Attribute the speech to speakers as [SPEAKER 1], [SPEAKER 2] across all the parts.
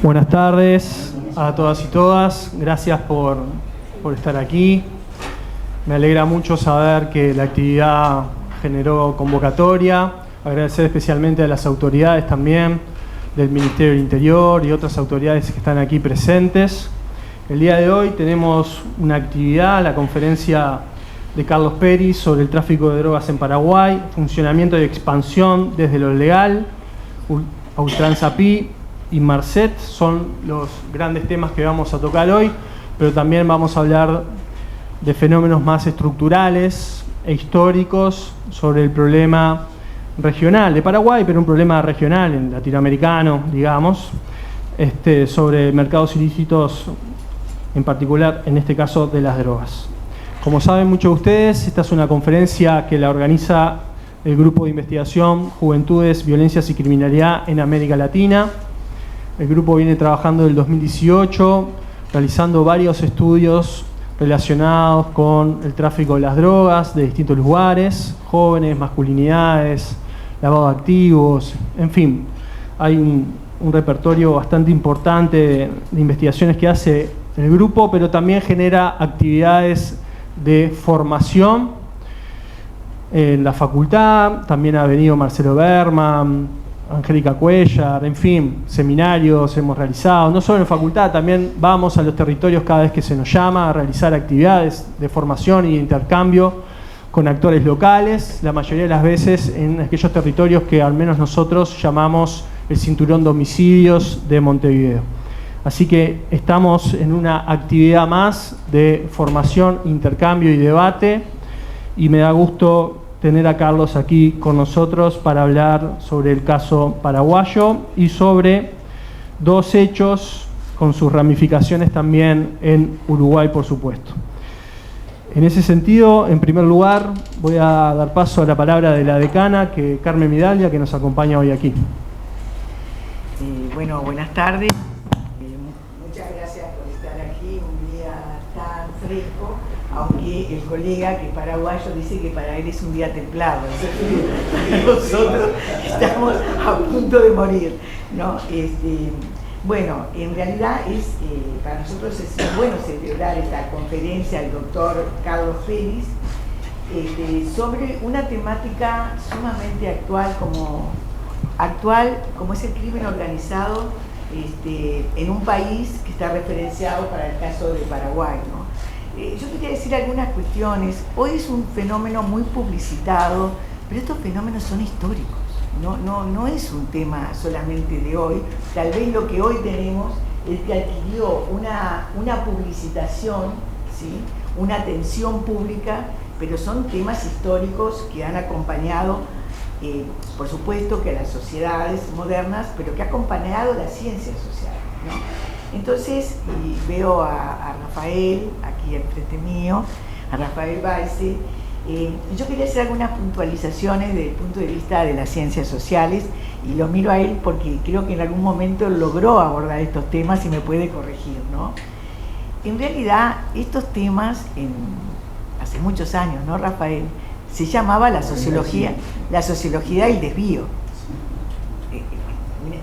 [SPEAKER 1] Buenas tardes a todas y todas. Gracias por estar aquí. Me alegra mucho saber que la actividad generó convocatoria. Agradecer especialmente a las autoridades también del Ministerio del Interior y otras autoridades que están aquí presentes. El día de hoy tenemos una actividad, la conferencia de Carlos Peris sobre el tráfico de drogas en Paraguay, funcionamiento y expansión desde lo legal, Ultranza Pi y Marcet son los grandes temas que vamos a tocar hoy, pero también vamos a hablar de fenómenos más estructurales e históricos sobre el problema regional de Paraguay, pero un problema regional, latinoamericano, digamos, sobre mercados ilícitos, en particular, en este caso, de las drogas. Como saben muchos de ustedes, esta es una conferencia que la organiza el Grupo de Investigación Juventudes, Violencias y Criminalidad en América Latina. El grupo viene trabajando desde el 2018, realizando varios estudios relacionados con el tráfico de las drogas de distintos lugares, jóvenes, masculinidades, lavado de activos, en fin. Hay un repertorio bastante importante de investigaciones que hace el grupo, pero también genera actividades de formación en la facultad. También ha venido Marcelo Berman, Angélica Cuellar, en fin, seminarios hemos realizado, no solo en facultad, también vamos a los territorios cada vez que se nos llama a realizar actividades de formación y de intercambio con actores locales, la mayoría de las veces en aquellos territorios que al menos nosotros llamamos el cinturón de homicidios de Montevideo. Así que estamos en una actividad más de formación, intercambio y debate, y me da gusto tener a Carlos aquí con nosotros para hablar sobre el caso paraguayo y sobre dos hechos con sus ramificaciones también en Uruguay, por supuesto. En ese sentido, en primer lugar, voy a dar paso a la palabra de la decana, Carmen Midaglia, que nos acompaña hoy aquí.
[SPEAKER 2] Bueno, buenas tardes. Muchas gracias por estar aquí, un día tan fresco, aunque el colega que es paraguayo dice que para él es un día templado. Nosotros estamos a punto de morir, ¿no? Bueno, en realidad para nosotros es bueno celebrar esta conferencia del doctor Carlos Peris sobre una temática sumamente actual como es el crimen organizado en un país que está referenciado para el caso de Paraguay, ¿no? Yo quería decir algunas cuestiones. Hoy es un fenómeno muy publicitado, pero estos fenómenos son históricos. No es un tema solamente de hoy. Tal vez lo que hoy tenemos es que adquirió una publicitación, ¿sí? Una atención pública, pero son temas históricos que han acompañado, por supuesto, que a las sociedades modernas, pero que ha acompañado la ciencia social, ¿no? Entonces, veo a Rafael, aquí enfrente mío, a Rafael Baise. Yo quería hacer algunas puntualizaciones desde el punto de vista de las ciencias sociales, y lo miro a él porque creo que en algún momento logró abordar estos temas y me puede corregir, ¿no? En realidad, estos temas, hace muchos años, ¿no, Rafael? Se llamaba la sociología del desvío.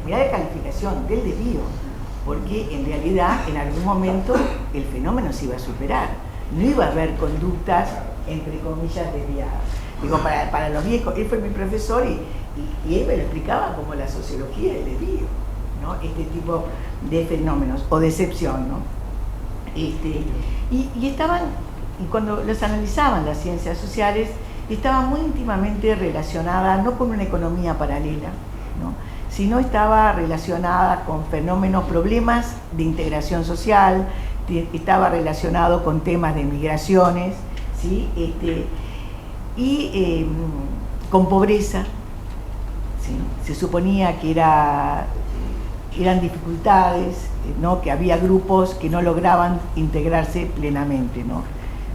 [SPEAKER 2] Mirá la calificación del desvío, porque en realidad en algún momento el fenómeno se iba a superar. No iba a haber conductas, entre comillas, desviadas. Digo, para los viejos, él fue mi profesor y él me lo explicaba como la sociología del desvío, ¿no? Este tipo de fenómenos, o decepción, ¿no? Y cuando los analizaban las ciencias sociales, estaba muy íntimamente relacionada, no con una economía paralela, ¿no? Sino estaba relacionada con fenómenos, problemas de integración social, estaba relacionado con temas de migraciones, ¿sí? Con pobreza, ¿sí? Se suponía que eran dificultades, ¿no? Que había grupos que no lograban integrarse plenamente, ¿no?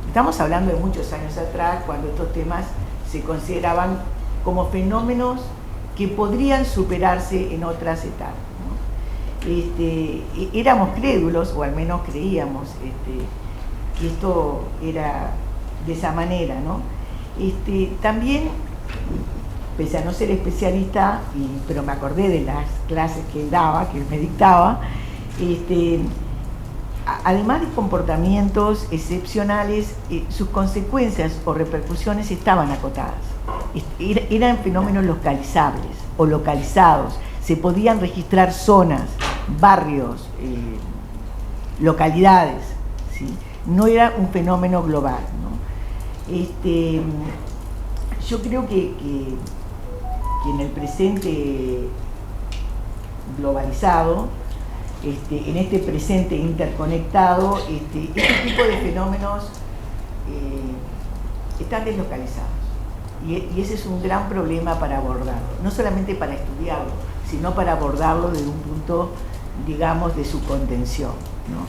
[SPEAKER 2] Estamos hablando de muchos años atrás, cuando estos temas se consideraban como fenómenos que podrían superarse en otras etapas, ¿no? Éramos crédulos, o al menos creíamos que esto era de esa manera, ¿no? También pese a no ser especialista, pero me acordé de las clases que él daba, que él me dictaba, además de comportamientos excepcionales, sus consecuencias o repercusiones estaban acotadas. Eran fenómenos localizables o localizados. Se podían registrar zonas, barrios, localidades, ¿sí? No era un fenómeno global, ¿no? Yo creo que en el presente globalizado, en este presente interconectado, este tipo de fenómenos están deslocalizados. Y ese es un gran problema para abordarlo, no solamente para estudiarlo, sino para abordarlo desde un punto, digamos, de su contención, ¿no?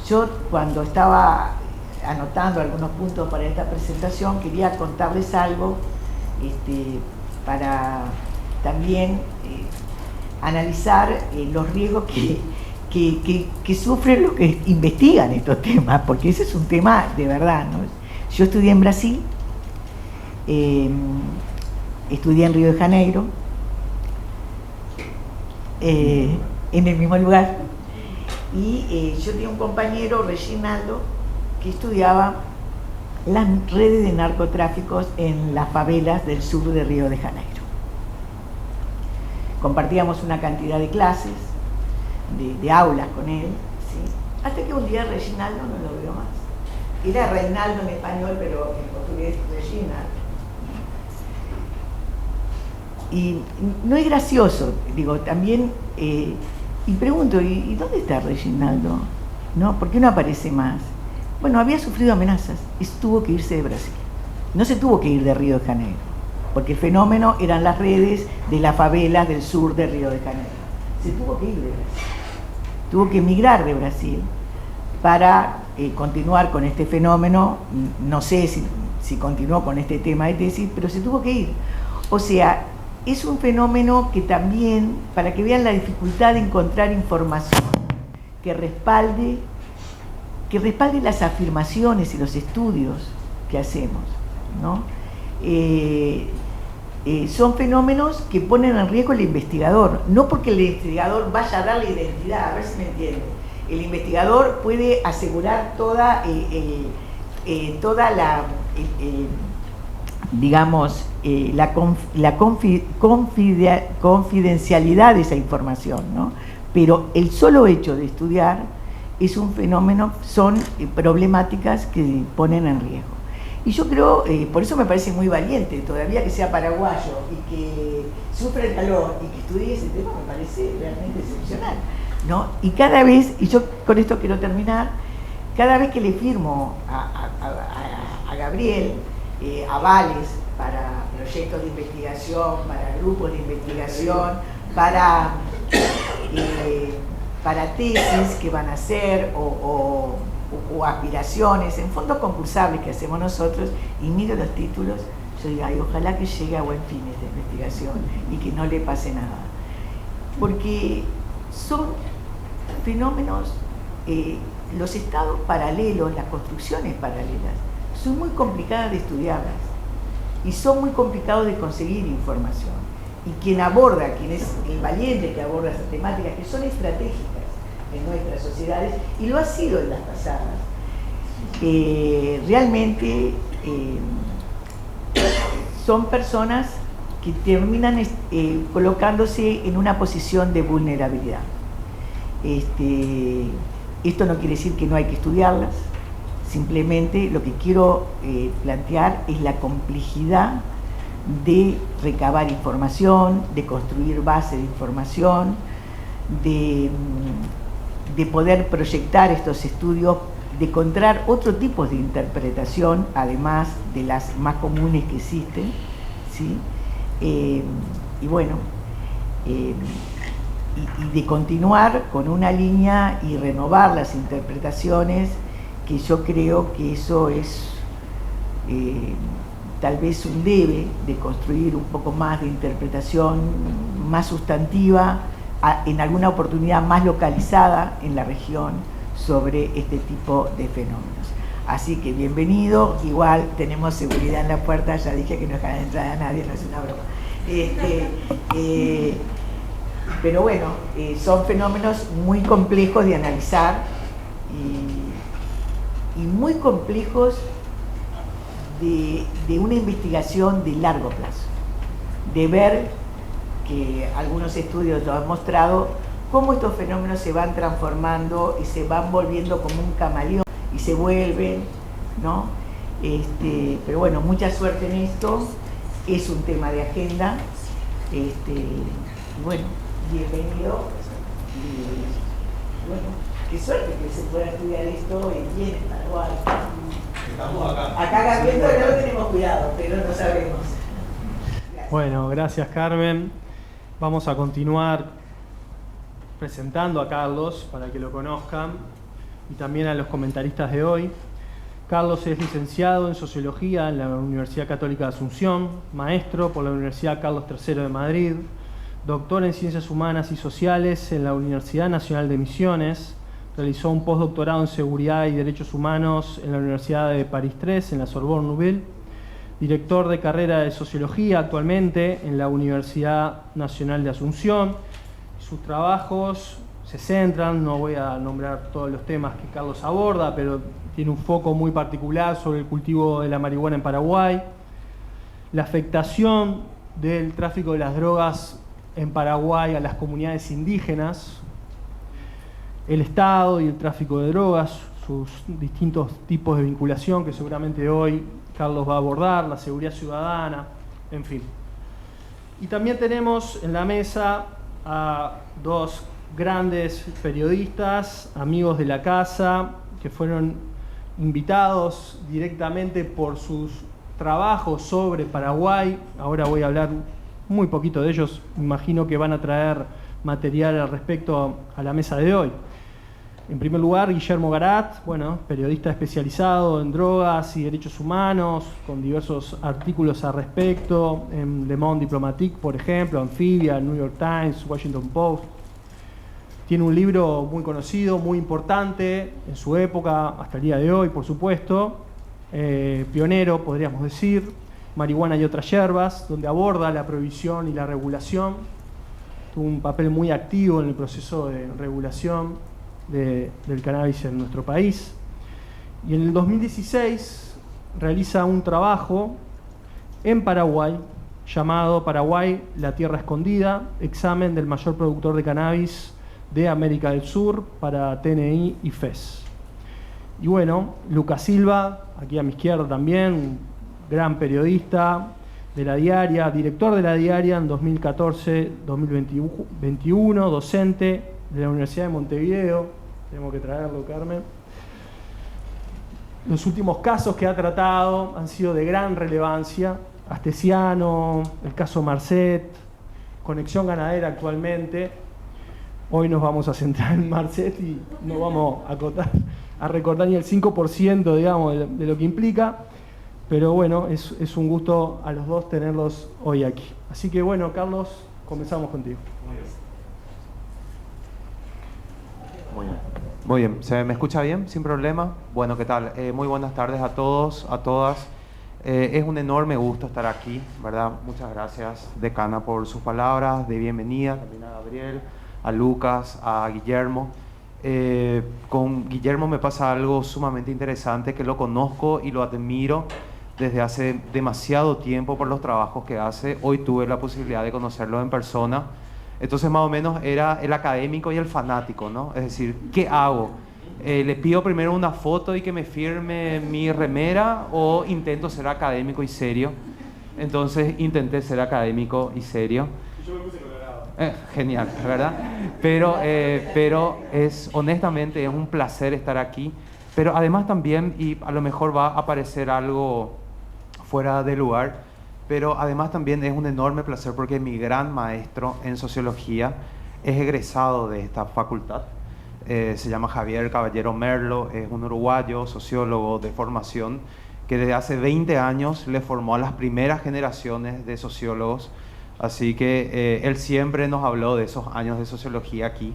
[SPEAKER 2] Yo, cuando estaba anotando algunos puntos para esta presentación, quería contarles algo para también analizar los riesgos que sufren los que investigan estos temas, porque ese es un tema de verdad, ¿no? Yo estudié en Brasil, estudié en Río de Janeiro, en el mismo lugar, y yo tenía un compañero, Reginaldo, que estudiaba las redes de narcotráficos en las favelas del sur de Río de Janeiro. Compartíamos una cantidad de clases, de aulas con él, ¿sí? Hasta que un día Reginaldo no lo veo más. Era Reinaldo en español, pero en portugués Reginaldo. Y no es gracioso, digo, también, y pregunto, ¿y dónde está Reginaldo? ¿No? ¿Por qué no aparece más? Bueno, había sufrido amenazas y tuvo que irse de Brasil. No se tuvo que ir de Río de Janeiro, porque el fenómeno eran las redes de las favelas del sur de Río de Janeiro. Se tuvo que ir de Brasil. Tuvo que emigrar de Brasil para continuar con este fenómeno. No sé si continuó con este tema de tesis, pero se tuvo que ir. O sea, es un fenómeno que también, para que vean la dificultad de encontrar información que respalde las afirmaciones y los estudios que hacemos, ¿no? Son fenómenos que ponen en riesgo al investigador, no porque el investigador vaya a darle identidad, a ver si me entienden. El investigador puede asegurar toda la confidencialidad de esa información, ¿no? Pero el solo hecho de estudiar es un fenómeno, son problemáticas que ponen en riesgo. Y yo creo, por eso me parece muy valiente, todavía que sea paraguayo y que sufre el calor y que estudie ese tema, me parece realmente excepcional, ¿no? Y cada vez, y yo con esto quiero terminar, cada vez que le firmo a Gabriel avales para proyectos de investigación, para grupos de investigación, para tesis que van a hacer o aspiraciones en fondos concursables que hacemos nosotros, y miro los títulos, yo digo, ay, ojalá que llegue a buen fin esta investigación y que no le pase nada, porque son fenómenos, los estados paralelos, las construcciones paralelas, son muy complicadas de estudiarlas y son muy complicados de conseguir información, y quien es el valiente que aborda esas temáticas que son estratégicas en nuestras sociedades, y lo ha sido en las pasadas, realmente son personas que terminan colocándose en una posición de vulnerabilidad. Esto no quiere decir que no hay que estudiarlas, simplemente lo que quiero plantear es la complejidad de recabar información, de construir bases de información, de poder proyectar estos estudios, de encontrar otro tipo de interpretación, además de las más comunes que existen, ¿sí? Y bueno, y de continuar con una línea y renovar las interpretaciones, que yo creo que eso es tal vez un debe de construir un poco más de interpretación más sustantiva, en alguna oportunidad más localizada en la región, sobre este tipo de fenómenos. Así que bienvenido, igual tenemos seguridad en la puerta, ya dije que no dejarán entrar a nadie, no es una broma. Pero bueno, son fenómenos muy complejos de analizar y muy complejos de una investigación de largo plazo, de ver que algunos estudios lo han mostrado, cómo estos fenómenos se van transformando y se van volviendo como un camaleón y se vuelven, ¿no? Pero bueno, mucha suerte en esto, es un tema de agenda, y bueno, bienvenido, y bueno, qué suerte que se pueda estudiar esto bien en Paraguay.
[SPEAKER 3] Estamos acá.
[SPEAKER 2] Acá Gabriel todavía no tenemos cuidado, pero no sabemos. Gracias.
[SPEAKER 1] Bueno, gracias Carmen. Vamos a continuar presentando a Carlos para que lo conozcan y también a los comentaristas de hoy. Carlos es licenciado en Sociología en la Universidad Católica de Asunción, maestro por la Universidad Carlos III de Madrid, doctor en Ciencias Humanas y Sociales en la Universidad Nacional de Misiones, realizó un postdoctorado en Seguridad y Derechos Humanos en la Universidad de París III, en la Sorbonne Nouvelle, director de carrera de Sociología actualmente en la Universidad Nacional de Asunción. Sus trabajos se centran, no voy a nombrar todos los temas que Carlos aborda, pero tiene un foco muy particular sobre el cultivo de la marihuana en Paraguay, la afectación del tráfico de las drogas en Paraguay a las comunidades indígenas, el Estado y el tráfico de drogas, sus distintos tipos de vinculación que seguramente hoy Carlos va a abordar, la seguridad ciudadana, en fin. Y también tenemos en la mesa a dos grandes periodistas, amigos de la casa, que fueron invitados directamente por sus trabajos sobre Paraguay. Ahora voy a hablar muy poquito de ellos, imagino que van a traer material al respecto a la mesa de hoy. En primer lugar, Guillermo Garat, bueno, periodista especializado en drogas y derechos humanos, con diversos artículos al respecto, en Le Monde Diplomatique, por ejemplo, Amphibia, New York Times, Washington Post. Tiene un libro muy conocido, muy importante en su época, hasta el día de hoy, por supuesto, pionero, podríamos decir, Marihuana y otras hierbas, donde aborda la prohibición y la regulación. Tuvo un papel muy activo en el proceso de regulación del cannabis en nuestro país. Y en el 2016 realiza un trabajo en Paraguay llamado Paraguay, la tierra escondida, examen del mayor productor de cannabis de América del Sur para TNI y FES. Y bueno, Lucas Silva, aquí a mi izquierda también, un gran periodista de La Diaria, director de La Diaria en 2014-2021, docente de la Universidad de Montevideo. Tenemos que traerlo, Carmen. Los últimos casos que ha tratado han sido de gran relevancia. Astesiano, el caso Marcet, Conexión Ganadera actualmente. Hoy nos vamos a centrar en Marcet y no vamos a recordar ni el 5%, digamos, de lo que implica. Pero bueno, es un gusto a los dos tenerlos hoy aquí. Así que bueno, Carlos, comenzamos contigo.
[SPEAKER 3] Muy bien, ¿se me escucha bien? ¿Sin problema? Bueno, ¿qué tal? Muy buenas tardes a todos, a todas. Es un enorme gusto estar aquí, ¿verdad? Muchas gracias, decana, por sus palabras de bienvenida, también a Gabriel, a Lucas, a Guillermo. Con Guillermo me pasa algo sumamente interesante, que lo conozco y lo admiro desde hace demasiado tiempo por los trabajos que hace. Hoy tuve la posibilidad de conocerlo en persona. Entonces más o menos era el académico y el fanático, ¿no? Es decir, ¿qué hago? ¿Le pido primero una foto y que me firme mi remera o intento ser académico y serio? Entonces intenté ser académico y serio.
[SPEAKER 1] Yo me puse colorado.
[SPEAKER 3] Genial, ¿verdad? Pero honestamente es un placer estar aquí. Pero además también, y a lo mejor va a aparecer algo fuera de lugar, pero además también es un enorme placer porque mi gran maestro en sociología es egresado de esta facultad. Se llama Javier Caballero Merlo, es un uruguayo, sociólogo de formación, que desde hace 20 años le formó a las primeras generaciones de sociólogos. Así que él siempre nos habló de esos años de sociología aquí.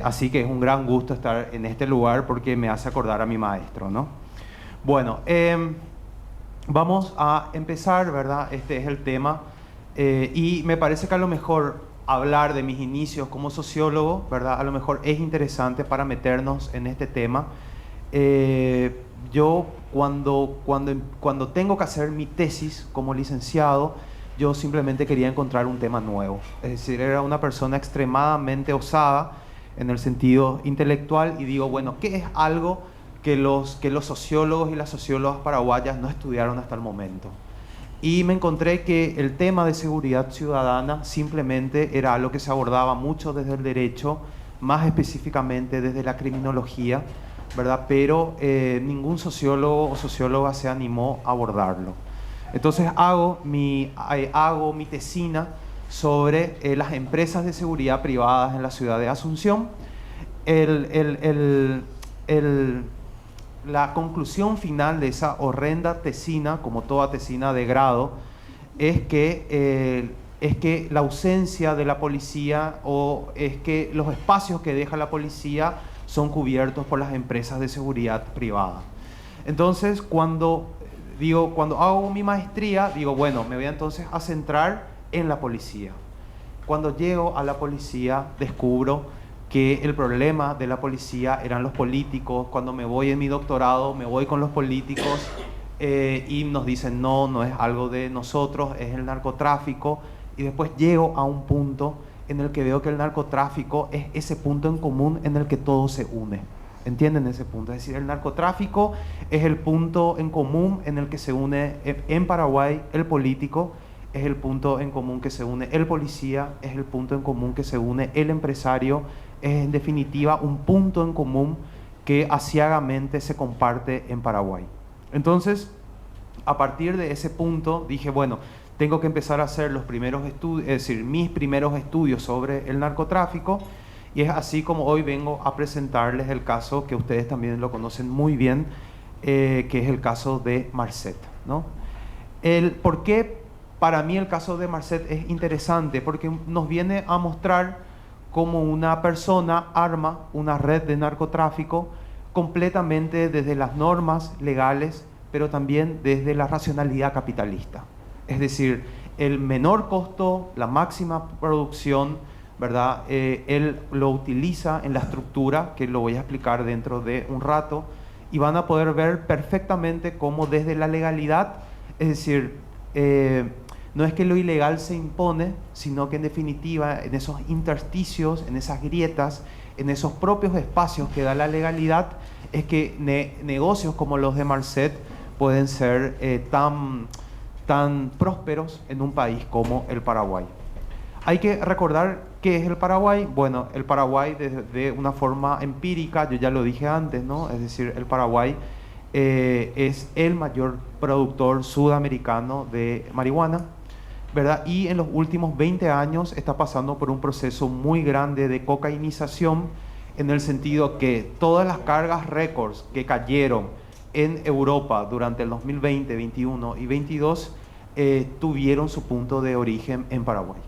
[SPEAKER 3] Así que es un gran gusto estar en este lugar porque me hace acordar a mi maestro, ¿no? Bueno, vamos a empezar, ¿verdad? Este es el tema y me parece que a lo mejor hablar de mis inicios como sociólogo, ¿verdad? A lo mejor es interesante para meternos en este tema. Yo cuando tengo que hacer mi tesis como licenciado, yo simplemente quería encontrar un tema nuevo. Es decir, era una persona extremadamente osada en el sentido intelectual y digo, bueno, ¿qué es algo que los sociólogos y las sociólogas paraguayas no estudiaron hasta el momento? Y me encontré que el tema de seguridad ciudadana simplemente era algo que se abordaba mucho desde el derecho, más específicamente desde la criminología, ¿verdad? Pero ningún sociólogo o socióloga se animó a abordarlo. Entonces hago mi tesina sobre las empresas de seguridad privadas en la ciudad de Asunción. La conclusión final de esa horrenda tesina, como toda tesina de grado, es que la ausencia de la policía o es que los espacios que deja la policía son cubiertos por las empresas de seguridad privada. Entonces, cuando hago mi maestría, digo, bueno, me voy entonces a centrar en la policía. Cuando llego a la policía, descubro que el problema de la policía eran los políticos. Cuando me voy en mi doctorado, me voy con los políticos y nos dicen, no es algo de nosotros, es el narcotráfico. Y después llego a un punto en el que veo que el narcotráfico es ese punto en común en el que todo se une. ¿Entienden ese punto? Es decir, el narcotráfico es el punto en común en el que se une en Paraguay el político, es el punto en común que se une el policía, es el punto en común que se une el empresario, es en definitiva un punto en común que aciagamente se comparte en Paraguay. Entonces, a partir de ese punto dije, bueno, tengo que empezar a hacer los primeros estudios, es decir, mis primeros estudios sobre el narcotráfico. Y es así como hoy vengo a presentarles el caso que ustedes también lo conocen muy bien, que es el caso de Marcet, ¿no? ¿Por qué para mí el caso de Marcet es interesante? Porque nos viene a mostrar cómo una persona arma una red de narcotráfico completamente desde las normas legales, pero también desde la racionalidad capitalista. Es decir, el menor costo, la máxima producción, ¿verdad? Él lo utiliza en la estructura, que lo voy a explicar dentro de un rato, y van a poder ver perfectamente cómo desde la legalidad, es decir, no es que lo ilegal se impone, sino que en definitiva en esos intersticios, en esas grietas, en esos propios espacios que da la legalidad, es que negocios como los de Marcet pueden ser tan prósperos en un país como el Paraguay. Hay que recordar qué es el Paraguay. Bueno, el Paraguay de una forma empírica, yo ya lo dije antes, ¿no? Es decir, el Paraguay es el mayor productor sudamericano de marihuana, ¿verdad? Y en los últimos 20 años está pasando por un proceso muy grande de cocainización, en el sentido que todas las cargas récords que cayeron en Europa durante el 2020, 21 y 22 tuvieron su punto de origen en Paraguay.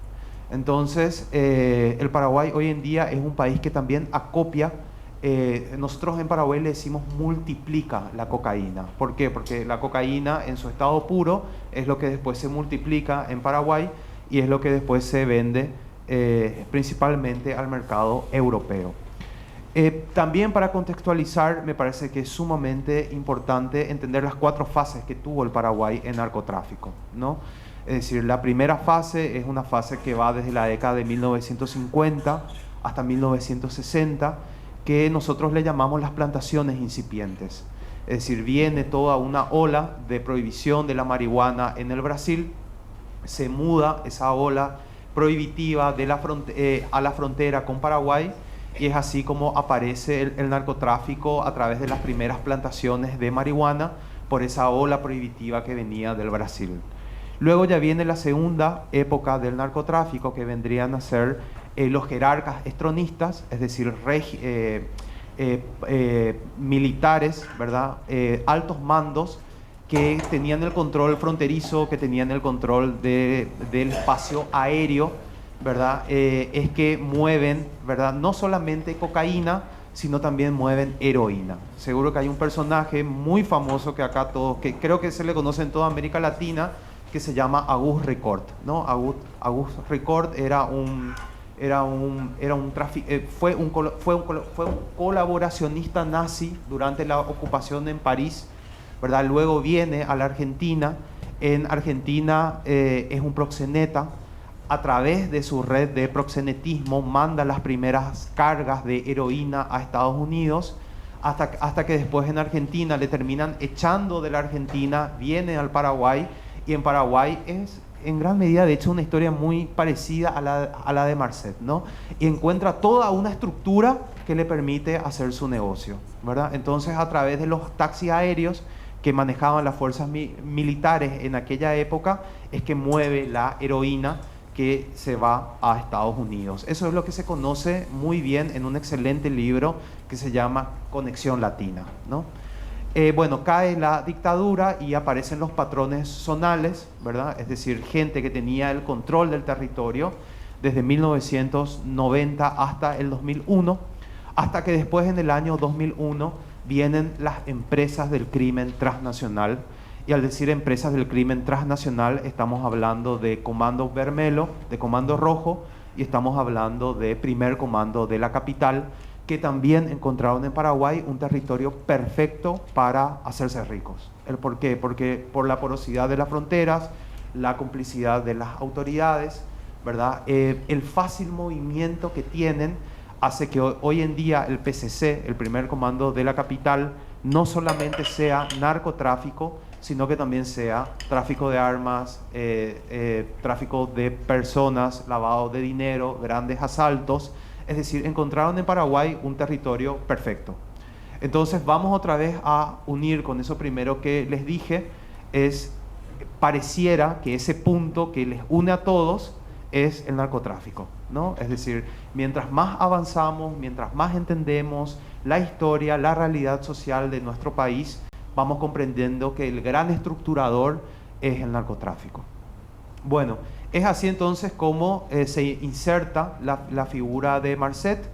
[SPEAKER 3] Entonces, el Paraguay hoy en día es un país que también acopia, nosotros en Paraguay le decimos multiplica la cocaína. ¿Por qué? Porque la cocaína en su estado puro es lo que después se multiplica en Paraguay y es lo que después se vende principalmente al mercado europeo. También para contextualizar, me parece que es sumamente importante entender las 4 fases que tuvo el Paraguay en narcotráfico, ¿no? Es decir, la primera fase es una fase que va desde la década de 1950 hasta 1960, que nosotros le llamamos las plantaciones incipientes. Es decir, viene toda una ola de prohibición de la marihuana en el Brasil, se muda esa ola prohibitiva a la frontera con Paraguay, y es así como aparece el narcotráfico a través de las primeras plantaciones de marihuana por esa ola prohibitiva que venía del Brasil. Luego ya viene la segunda época del narcotráfico, que vendrían a ser los jerarcas estronistas, es decir, militares, ¿verdad? Altos mandos que tenían el control fronterizo, que tenían el control del espacio aéreo, ¿verdad? Es que mueven, ¿verdad? No solamente cocaína, sino también mueven heroína. Seguro que hay un personaje muy famoso que acá todos, que creo que se le conoce en toda América Latina, que se llama Auguste Ricord, ¿no? Auguste Ricord fue un colaboracionista nazi durante la ocupación en París, ¿verdad? Luego viene a la Argentina. En Argentina es un proxeneta. A través de su red de proxenetismo manda las primeras cargas de heroína a Estados Unidos, hasta que después en Argentina le terminan echando de la Argentina, viene al Paraguay, y en Paraguay es en gran medida, de hecho, una historia muy parecida a la de Marcet, ¿no? Y encuentra toda una estructura que le permite hacer su negocio, ¿verdad? Entonces, a través de los taxis aéreos que manejaban las fuerzas militares en aquella época, es que mueve la heroína que se va a Estados Unidos. Eso es lo que se conoce muy bien en un excelente libro que se llama Conexión Latina, ¿no? Bueno, cae la dictadura y aparecen los patrones zonales, ¿verdad? Es decir, gente que tenía el control del territorio desde 1990 hasta el 2001, hasta que después en el año 2001 vienen las empresas del crimen transnacional. Y al decir empresas del crimen transnacional, estamos hablando de Comando Vermelo, de Comando Rojo, y estamos hablando de Primer Comando de la Capital, que también encontraron en Paraguay un territorio perfecto para hacerse ricos. ¿Por qué? Porque por la porosidad de las fronteras, la complicidad de las autoridades, ¿verdad? El fácil movimiento que tienen hace que hoy en día el PCC, el Primer Comando de la Capital, no solamente sea narcotráfico, sino que también sea tráfico de armas, tráfico de personas, lavado de dinero, grandes asaltos. Es decir, encontraron en Paraguay un territorio perfecto. Entonces vamos otra vez a unir con eso primero que les dije, pareciera que ese punto que les une a todos es el narcotráfico, ¿no? Es decir, mientras más avanzamos, mientras más entendemos la historia, la realidad social de nuestro país, vamos comprendiendo que el gran estructurador es el narcotráfico. Bueno, es así entonces como se inserta la figura de Marcet,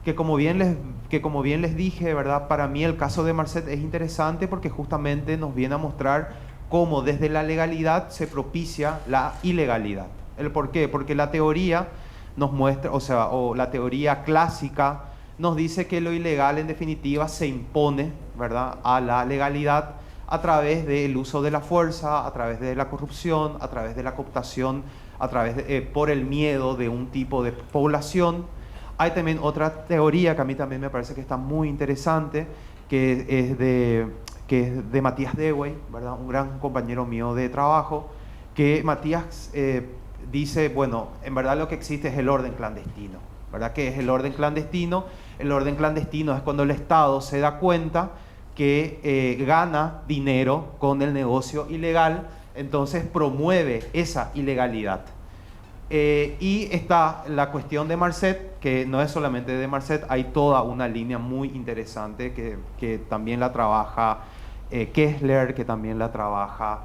[SPEAKER 3] que como bien les dije, ¿verdad? Para mí el caso de Marcet es interesante porque justamente nos viene a mostrar cómo desde la legalidad se propicia la ilegalidad. ¿El por qué? Porque la teoría nos muestra, o la teoría clásica nos dice que lo ilegal en definitiva se impone, ¿verdad?, a la legalidad a través del uso de la fuerza, a través de la corrupción, a través de la cooptación, por el miedo de un tipo de población. Hay también otra teoría que a mí también me parece que está muy interesante, que es de Matías Dewey, ¿verdad?, un gran compañero mío de trabajo, que Matías dice, bueno, en verdad lo que existe es el orden clandestino, ¿verdad? ¿Qué es el orden clandestino? El orden clandestino es cuando el Estado se da cuenta que gana dinero con el negocio ilegal, entonces promueve esa ilegalidad. Y está la cuestión de Marcet, que no es solamente de Marcet, hay toda una línea muy interesante que también la trabaja Kessler, que también la trabaja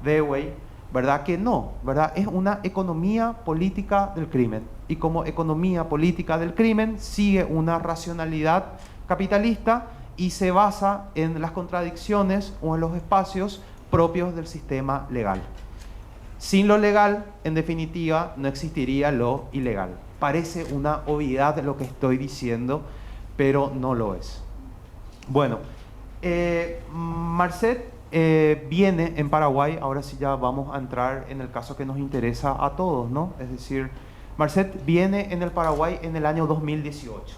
[SPEAKER 3] Dewey, ¿verdad? Que no, ¿verdad? Es una economía política del crimen. Y como economía política del crimen sigue una racionalidad capitalista y se basa en las contradicciones o en los espacios propios del sistema legal. Sin lo legal, en definitiva, no existiría lo ilegal. Parece una obviedad lo que estoy diciendo, pero no lo es. Bueno, Marcet viene en Paraguay, ahora sí ya vamos a entrar en el caso que nos interesa a todos, ¿no? Es decir, Marcet viene en el Paraguay en el año 2018.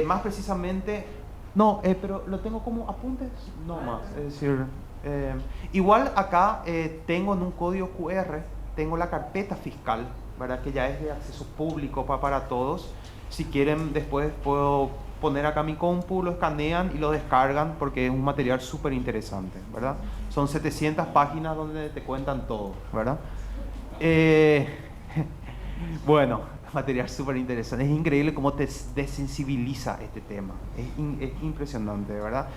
[SPEAKER 3] Más precisamente, pero lo tengo como apuntes, no más. Es decir, igual acá tengo en un código QR, tengo la carpeta fiscal, ¿verdad? Que ya es de acceso público para todos. Si quieren, después puedo poner acá mi compu, lo escanean y lo descargan porque es un material súper interesante, ¿verdad? Son 700 páginas donde te cuentan todo, ¿verdad? Bueno, material súper interesante. Es increíble cómo te desensibiliza este tema. Es impresionante, ¿verdad?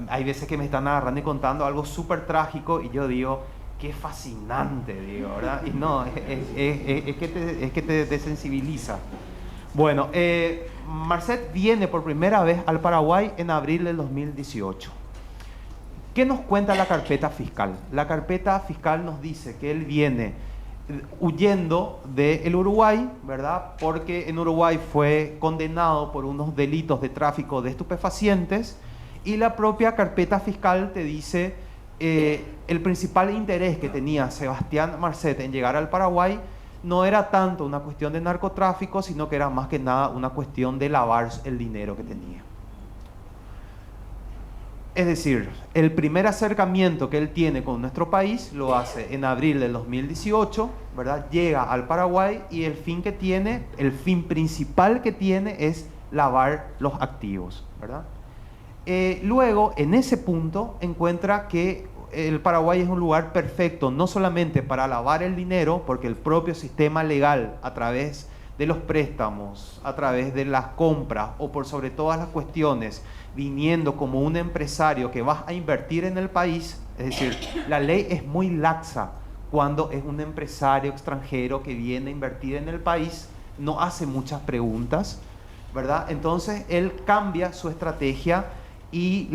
[SPEAKER 3] Hay veces que me están agarrando y contando algo súper trágico y yo digo, qué fascinante, digo, ¿verdad? Y no, es que te desensibiliza. Bueno, Marcet viene por primera vez al Paraguay en abril del 2018. ¿Qué nos cuenta la carpeta fiscal? La carpeta fiscal nos dice que él viene huyendo del Uruguay, ¿verdad? Porque en Uruguay fue condenado por unos delitos de tráfico de estupefacientes y la propia carpeta fiscal te dice el principal interés que tenía Sebastián Marcet en llegar al Paraguay no era tanto una cuestión de narcotráfico, sino que era más que nada una cuestión de lavar el dinero que tenía. Es decir, el primer acercamiento que él tiene con nuestro país lo hace en abril del 2018, ¿verdad? Llega al Paraguay y el fin principal que tiene es lavar los activos, ¿verdad? Luego, en ese punto, encuentra que el Paraguay es un lugar perfecto, no solamente para lavar el dinero, porque el propio sistema legal, a través de los préstamos, a través de las compras o por sobre todas las cuestiones, viniendo como un empresario que vas a invertir en el país, es decir, la ley es muy laxa cuando es un empresario extranjero que viene a invertir en el país, no hace muchas preguntas, ¿verdad? Entonces él cambia su estrategia y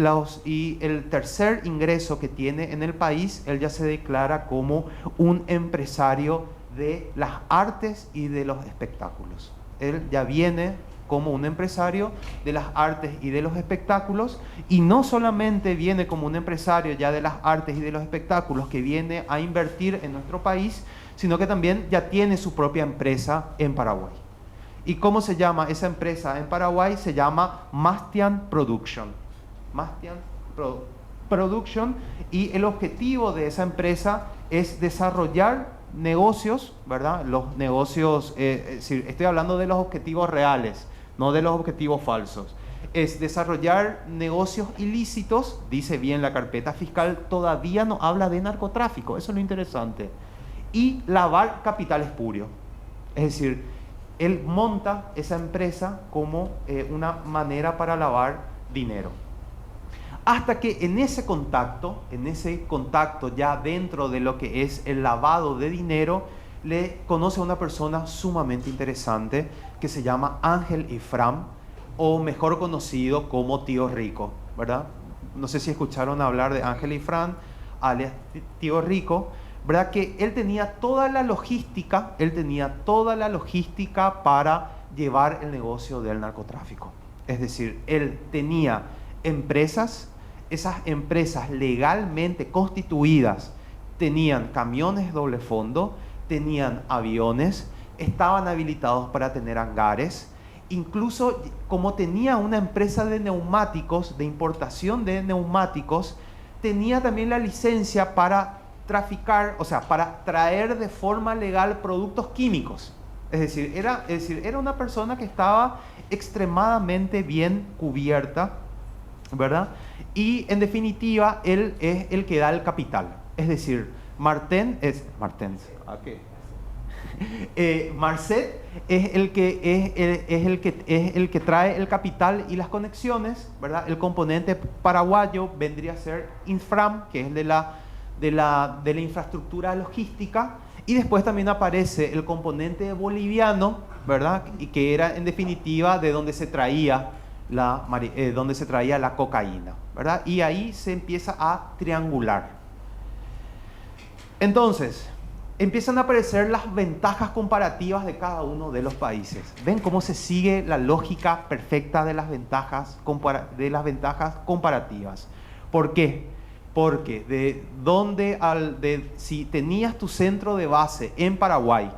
[SPEAKER 3] el tercer ingreso que tiene en el país, él ya se declara como un empresario de las artes y de los espectáculos. Él ya viene como un empresario de las artes y de los espectáculos, y no solamente viene como un empresario ya de las artes y de los espectáculos que viene a invertir en nuestro país, sino que también ya tiene su propia empresa en Paraguay. ¿Y cómo se llama esa empresa en Paraguay? Se llama Mastian Production. Production, y el objetivo de esa empresa es desarrollar negocios, ¿verdad? Los negocios, estoy hablando de los objetivos reales, no de los objetivos falsos. Es desarrollar negocios ilícitos, dice bien la carpeta fiscal, todavía no habla de narcotráfico, eso es lo interesante. Y lavar capital espurio. Es decir, él monta esa empresa como una manera para lavar dinero. Hasta que en ese contacto ya dentro de lo que es el lavado de dinero, le conoce a una persona sumamente interesante que se llama Ángel Ifram, o mejor conocido como Tío Rico, ¿verdad? No sé si escucharon hablar de Ángel Ifram, alias Tío Rico, ¿verdad? Que él tenía toda la logística para llevar el negocio del narcotráfico. Es decir, él tenía empresas, esas empresas legalmente constituidas tenían camiones doble fondo, tenían aviones, estaban habilitados para tener hangares. Incluso como tenía una empresa de neumáticos, de importación de neumáticos, tenía también la licencia para traficar, o sea, para traer de forma legal productos químicos. Es decir, era una persona que estaba extremadamente bien cubierta, ¿verdad? Y en definitiva, él es el que da el capital. Es decir, Marcet es el que trae el capital y las conexiones, ¿verdad? El componente paraguayo vendría a ser Infram, que es de la infraestructura logística, y después también aparece el componente boliviano, ¿verdad? Y que era en definitiva de donde se traía la cocaína, ¿verdad? Y ahí se empieza a triangular. Entonces, empiezan a aparecer las ventajas comparativas de cada uno de los países. ¿Ven cómo se sigue la lógica perfecta de las ventajas comparativas? ¿Por qué? Porque si tenías tu centro de base en Paraguay,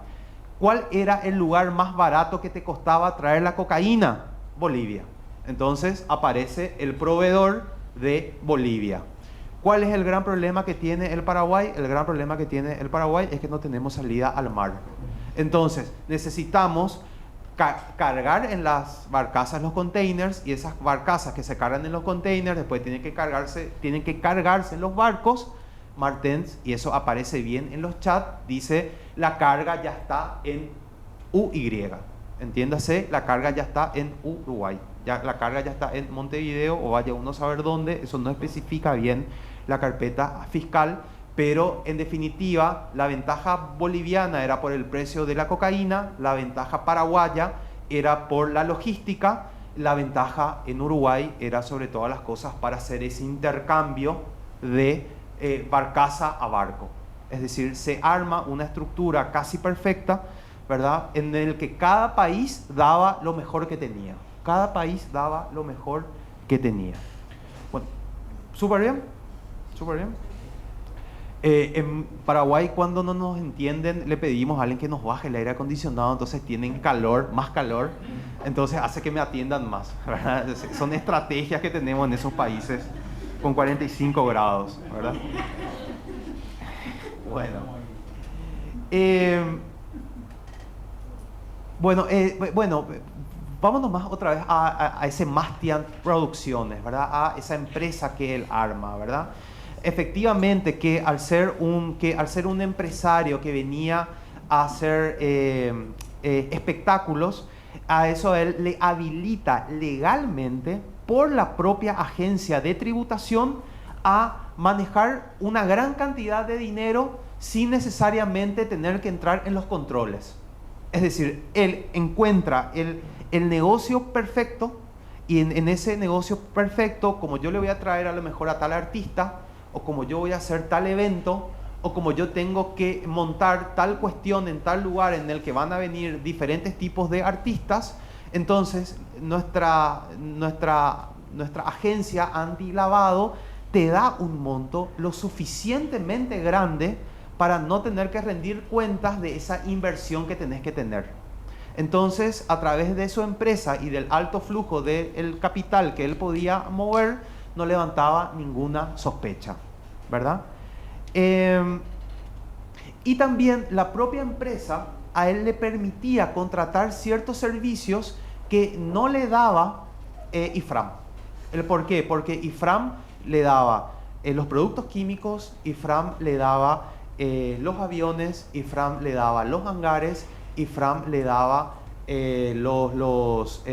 [SPEAKER 3] ¿cuál era el lugar más barato que te costaba traer la cocaína? Bolivia. Entonces aparece el proveedor de Bolivia. ¿Cuál es el gran problema que tiene el Paraguay? El gran problema que tiene el Paraguay es que no tenemos salida al mar. Entonces necesitamos cargar en las barcazas los containers, y esas barcazas que se cargan en los containers después tienen que cargarse en los barcos. Martens, y eso aparece bien en los chats, dice la carga ya está en UY. Entiéndase, la carga ya está en Uruguay. La carga ya está en Montevideo, o vaya uno a saber dónde. Eso no especifica bien la carpeta fiscal, pero en definitiva la ventaja boliviana era por el precio de la cocaína, la ventaja paraguaya era por la logística. La ventaja en Uruguay era sobre todas las cosas para hacer ese intercambio de barcaza a barco. Es decir, se arma una estructura casi perfecta, ¿verdad? En el que cada país daba lo mejor que tenía. Cada país daba lo mejor que tenía. Bueno, súper bien, súper bien. En Paraguay, cuando no nos entienden, le pedimos a alguien que nos baje el aire acondicionado, entonces tienen calor, más calor, entonces hace que me atiendan más, ¿verdad? Son estrategias que tenemos en esos países con 45 grados, ¿verdad? Bueno, vámonos más otra vez a ese Mastian Producciones, ¿verdad? A esa empresa que él arma, ¿verdad? Efectivamente, que al ser un empresario que venía a hacer espectáculos, a eso él le habilita legalmente por la propia agencia de tributación a manejar una gran cantidad de dinero sin necesariamente tener que entrar en los controles. Es decir, él encuentra el negocio perfecto y en ese negocio perfecto, como yo le voy a traer a lo mejor a tal artista, o como yo voy a hacer tal evento, o como yo tengo que montar tal cuestión en tal lugar en el que van a venir diferentes tipos de artistas, entonces nuestra agencia antilavado te da un monto lo suficientemente grande para no tener que rendir cuentas de esa inversión que tenés que tener. Entonces, a través de su empresa y del alto flujo del capital que él podía mover, no levantaba ninguna sospecha, ¿verdad? Y también la propia empresa a él le permitía contratar ciertos servicios que no le daba IFRAM. ¿Por qué? Porque IFRAM le daba los productos químicos, IFRAM le daba los aviones, IFRAM le daba los hangares, IFRAM le daba los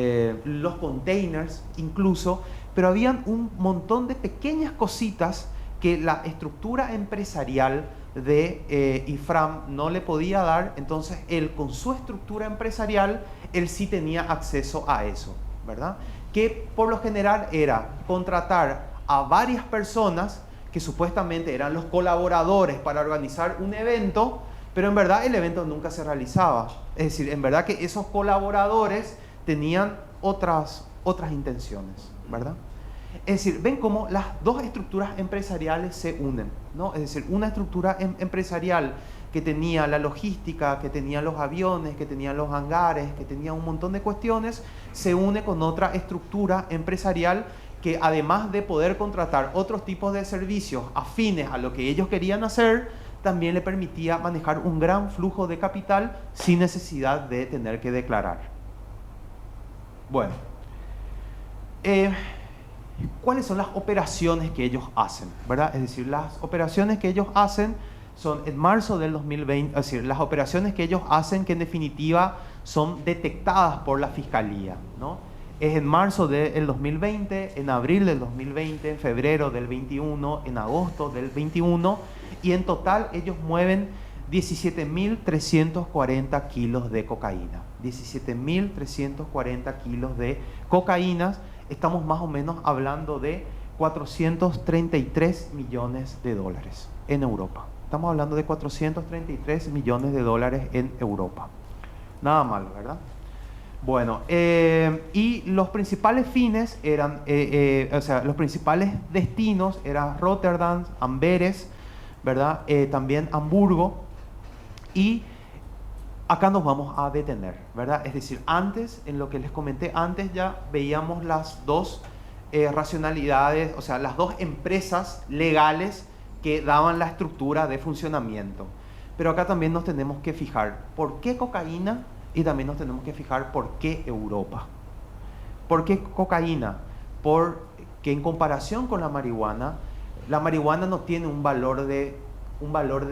[SPEAKER 3] containers incluso, pero habían un montón de pequeñas cositas que la estructura empresarial de IFRAM no le podía dar. Entonces él, con su estructura empresarial, él sí tenía acceso a eso, ¿verdad? Que por lo general era contratar a varias personas que supuestamente eran los colaboradores para organizar un evento, pero en verdad el evento nunca se realizaba. Es decir, en verdad que esos colaboradores tenían otras intenciones, ¿verdad? Es decir, ven cómo las dos estructuras empresariales se unen, ¿no? Es decir, una estructura empresarial que tenía la logística, que tenía los aviones, que tenía los hangares, que tenía un montón de cuestiones, se une con otra estructura empresarial que, además de poder contratar otros tipos de servicios afines a lo que ellos querían hacer, también le permitía manejar un gran flujo de capital sin necesidad de tener que declarar. Bueno, ¿cuáles son las operaciones que ellos hacen? ¿Verdad? Es decir, las operaciones que ellos hacen son en marzo del 2020, es decir, las operaciones que ellos hacen que en definitiva son detectadas por la Fiscalía, ¿no? Es en marzo del 2020, en abril del 2020, en febrero del 21, en agosto del 21, y en total ellos mueven 17.340 kilos de cocaína. 17.340 kilos de cocaína. Estamos más o menos hablando de 433 millones de dólares en Europa. Estamos hablando de 433 millones de dólares en Europa. Nada malo, ¿verdad? Bueno, y los principales fines eran, los principales destinos eran Rotterdam, Amberes, ¿verdad? También Hamburgo, y acá nos vamos a detener, ¿verdad? Es decir, antes, en lo que les comenté antes, ya veíamos las dos racionalidades, o sea, las dos empresas legales que daban la estructura de funcionamiento. Pero acá también nos tenemos que fijar por qué cocaína y también nos tenemos que fijar por qué Europa. ¿Por qué cocaína? Porque en comparación con la marihuana no tiene un valor de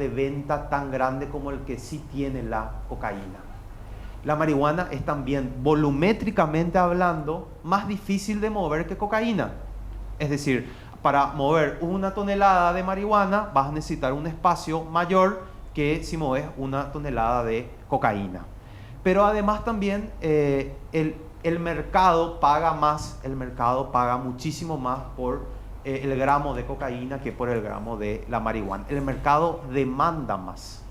[SPEAKER 3] venta tan grande como el que sí tiene la cocaína. La marihuana es también, volumétricamente hablando, más difícil de mover que cocaína. Es decir, para mover 1 tonelada de marihuana vas a necesitar un espacio mayor que si mueves 1 tonelada de cocaína. Pero además también el mercado paga más, el mercado paga muchísimo más por el gramo de cocaína que por el gramo de la marihuana. El mercado demanda más.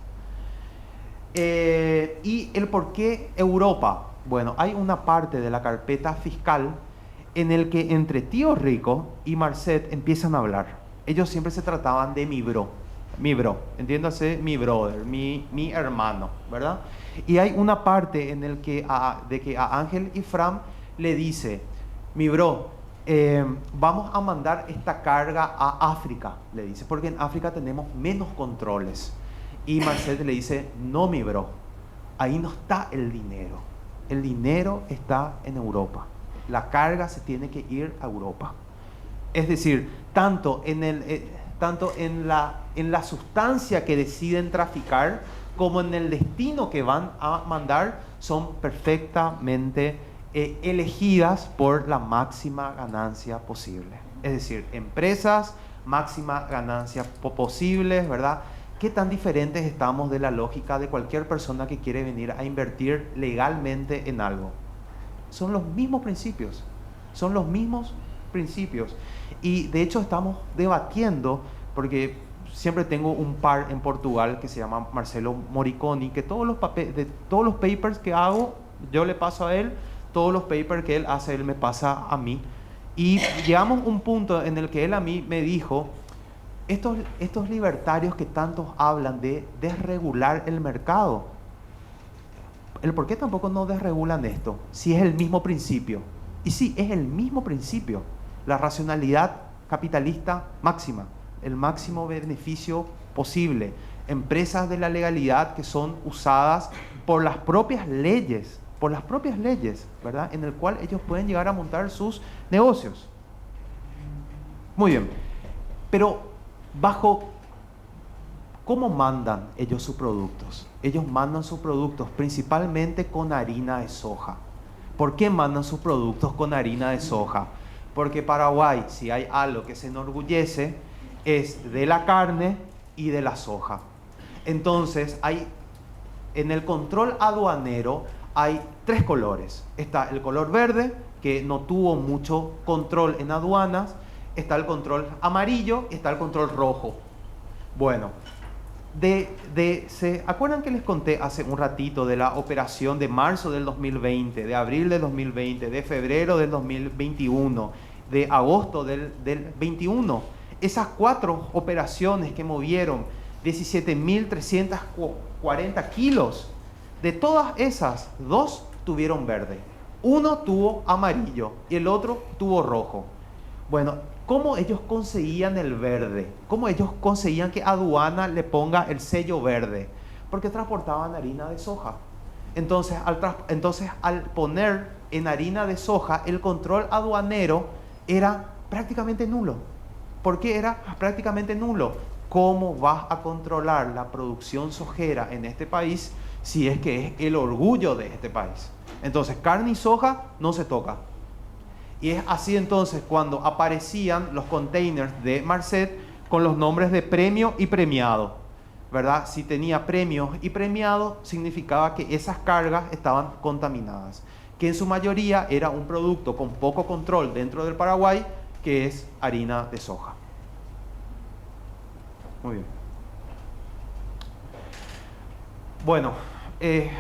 [SPEAKER 3] ¿Y el por qué Europa? Bueno, hay una parte de la carpeta fiscal en el que entre Tío Rico y Marcet empiezan a hablar. Ellos siempre se trataban de mi bro, entiéndase, mi brother, mi hermano, ¿verdad? Y hay una parte en el que de que a Ángel y Fram le dice, mi bro, vamos a mandar esta carga a África, le dice, porque en África tenemos menos controles. Y Marcet le dice, no, mi bro, ahí no está el dinero está en Europa, la carga se tiene que ir a Europa. Es decir, tanto en la sustancia que deciden traficar como en el destino que van a mandar son perfectamente elegidas por la máxima ganancia posible. Es decir, empresas, máxima ganancia posibles, ¿verdad? ¿Qué tan diferentes estamos de la lógica de cualquier persona que quiere venir a invertir legalmente en algo? Son los mismos principios, Y de hecho estamos debatiendo, porque siempre tengo un par en Portugal que se llama Marcelo Moriconi, que todos los papers que hago, yo le paso a él, todos los papers que él hace, él me pasa a mí. Y llegamos a un punto en el que él a mí me dijo, estos libertarios que tantos hablan de desregular el mercado, ¿por qué tampoco no desregulan esto? Si es el mismo principio. Y sí, es el mismo principio. La racionalidad capitalista máxima, el máximo beneficio posible. Empresas de la legalidad que son usadas por las propias leyes, ¿verdad? En el cual ellos pueden llegar a montar sus negocios. Muy bien. Pero ¿cómo mandan ellos sus productos? Ellos mandan sus productos principalmente con harina de soja. ¿Por qué mandan sus productos con harina de soja? Porque Paraguay, si hay algo que se enorgullece, es de la carne y de la soja. Entonces, en el control aduanero hay 3 colores. Está el color verde, que no tuvo mucho control en aduanas. Está el control amarillo y está el control rojo. Bueno, ¿se acuerdan que les conté hace un ratito de la operación de marzo del 2020, de abril del 2020, de febrero del 2021, de agosto del 21? Esas 4 operaciones que movieron 17.340 kilos, de todas esas, 2 tuvieron verde, 1 tuvo amarillo y el otro tuvo rojo. Bueno, ¿cómo ellos conseguían el verde? ¿Cómo ellos conseguían que aduana le ponga el sello verde? Porque transportaban harina de soja. Entonces, al poner en harina de soja, el control aduanero era prácticamente nulo. ¿Por qué era prácticamente nulo? ¿Cómo vas a controlar la producción sojera en este país si es que es el orgullo de este país? Entonces, carne y soja no se toca. Y es así entonces cuando aparecían los containers de Marcet con los nombres de premio y premiado, ¿verdad? Si tenía premios y premiado, significaba que esas cargas estaban contaminadas, que en su mayoría era un producto con poco control dentro del Paraguay, que es harina de soja. Muy bien. Bueno,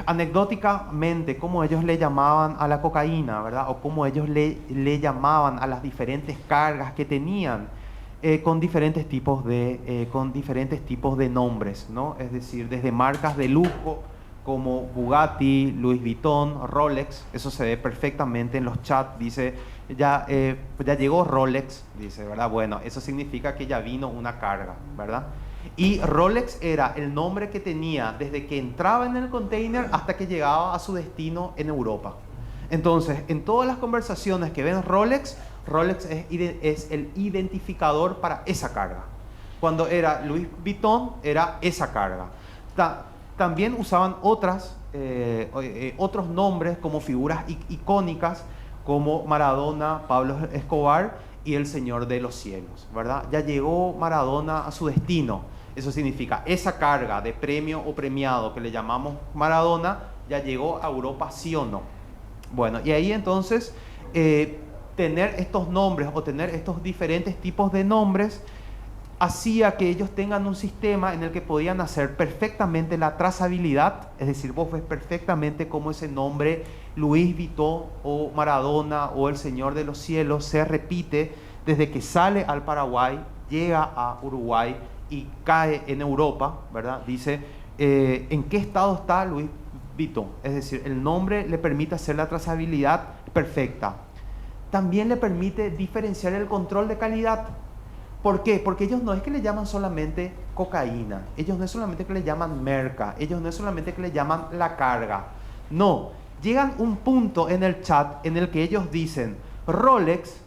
[SPEAKER 3] anecdóticamente, cómo ellos le llamaban a la cocaína, ¿verdad? O cómo ellos le llamaban a las diferentes cargas que tenían, con diferentes tipos de nombres, ¿no? Es decir, desde marcas de lujo como Bugatti, Louis Vuitton, Rolex. Eso se ve perfectamente en los chats. Dice, ya llegó Rolex, dice, ¿verdad? Bueno, eso significa que ya vino una carga, ¿verdad? Y Rolex era el nombre que tenía desde que entraba en el container hasta que llegaba a su destino en Europa. Entonces, en todas las conversaciones que ven Rolex es el identificador para esa carga. Cuando era Louis Vuitton, era esa carga. También usaban otros nombres como figuras icónicas como Maradona, Pablo Escobar y el Señor de los Cielos, ¿verdad? Ya llegó Maradona a su destino. Eso significa esa carga de premio o premiado que le llamamos Maradona ¿Ya llegó a Europa, sí o no? Bueno, y ahí entonces tener estos nombres o tener estos diferentes tipos de nombres hacía que ellos tengan un sistema en el que podían hacer perfectamente la trazabilidad, es decir, vos ves perfectamente cómo ese nombre Louis Vuitton o Maradona o el Señor de los Cielos se repite desde que sale al Paraguay, llega a Uruguay y cae en Europa, ¿verdad? Dice, ¿en qué estado está Louis Vuitton? Es decir, el nombre le permite hacer la trazabilidad perfecta. También le permite diferenciar el control de calidad. ¿Por qué? Porque ellos no es que le llaman solamente cocaína, ellos no es solamente que le llaman merca, ellos no es solamente que le llaman la carga. No, llegan a un punto en el chat en el que ellos dicen Rolex,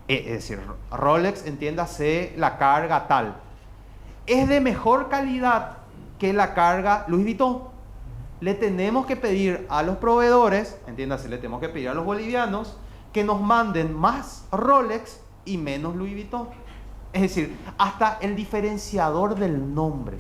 [SPEAKER 3] es decir, Rolex, entiéndase la carga tal, es de mejor calidad que la carga Louis Vuitton. Le tenemos que pedir a los proveedores, entiéndase, le tenemos que pedir a los bolivianos que nos manden más Rolex y menos Louis Vuitton. Es decir, hasta el diferenciador del nombre,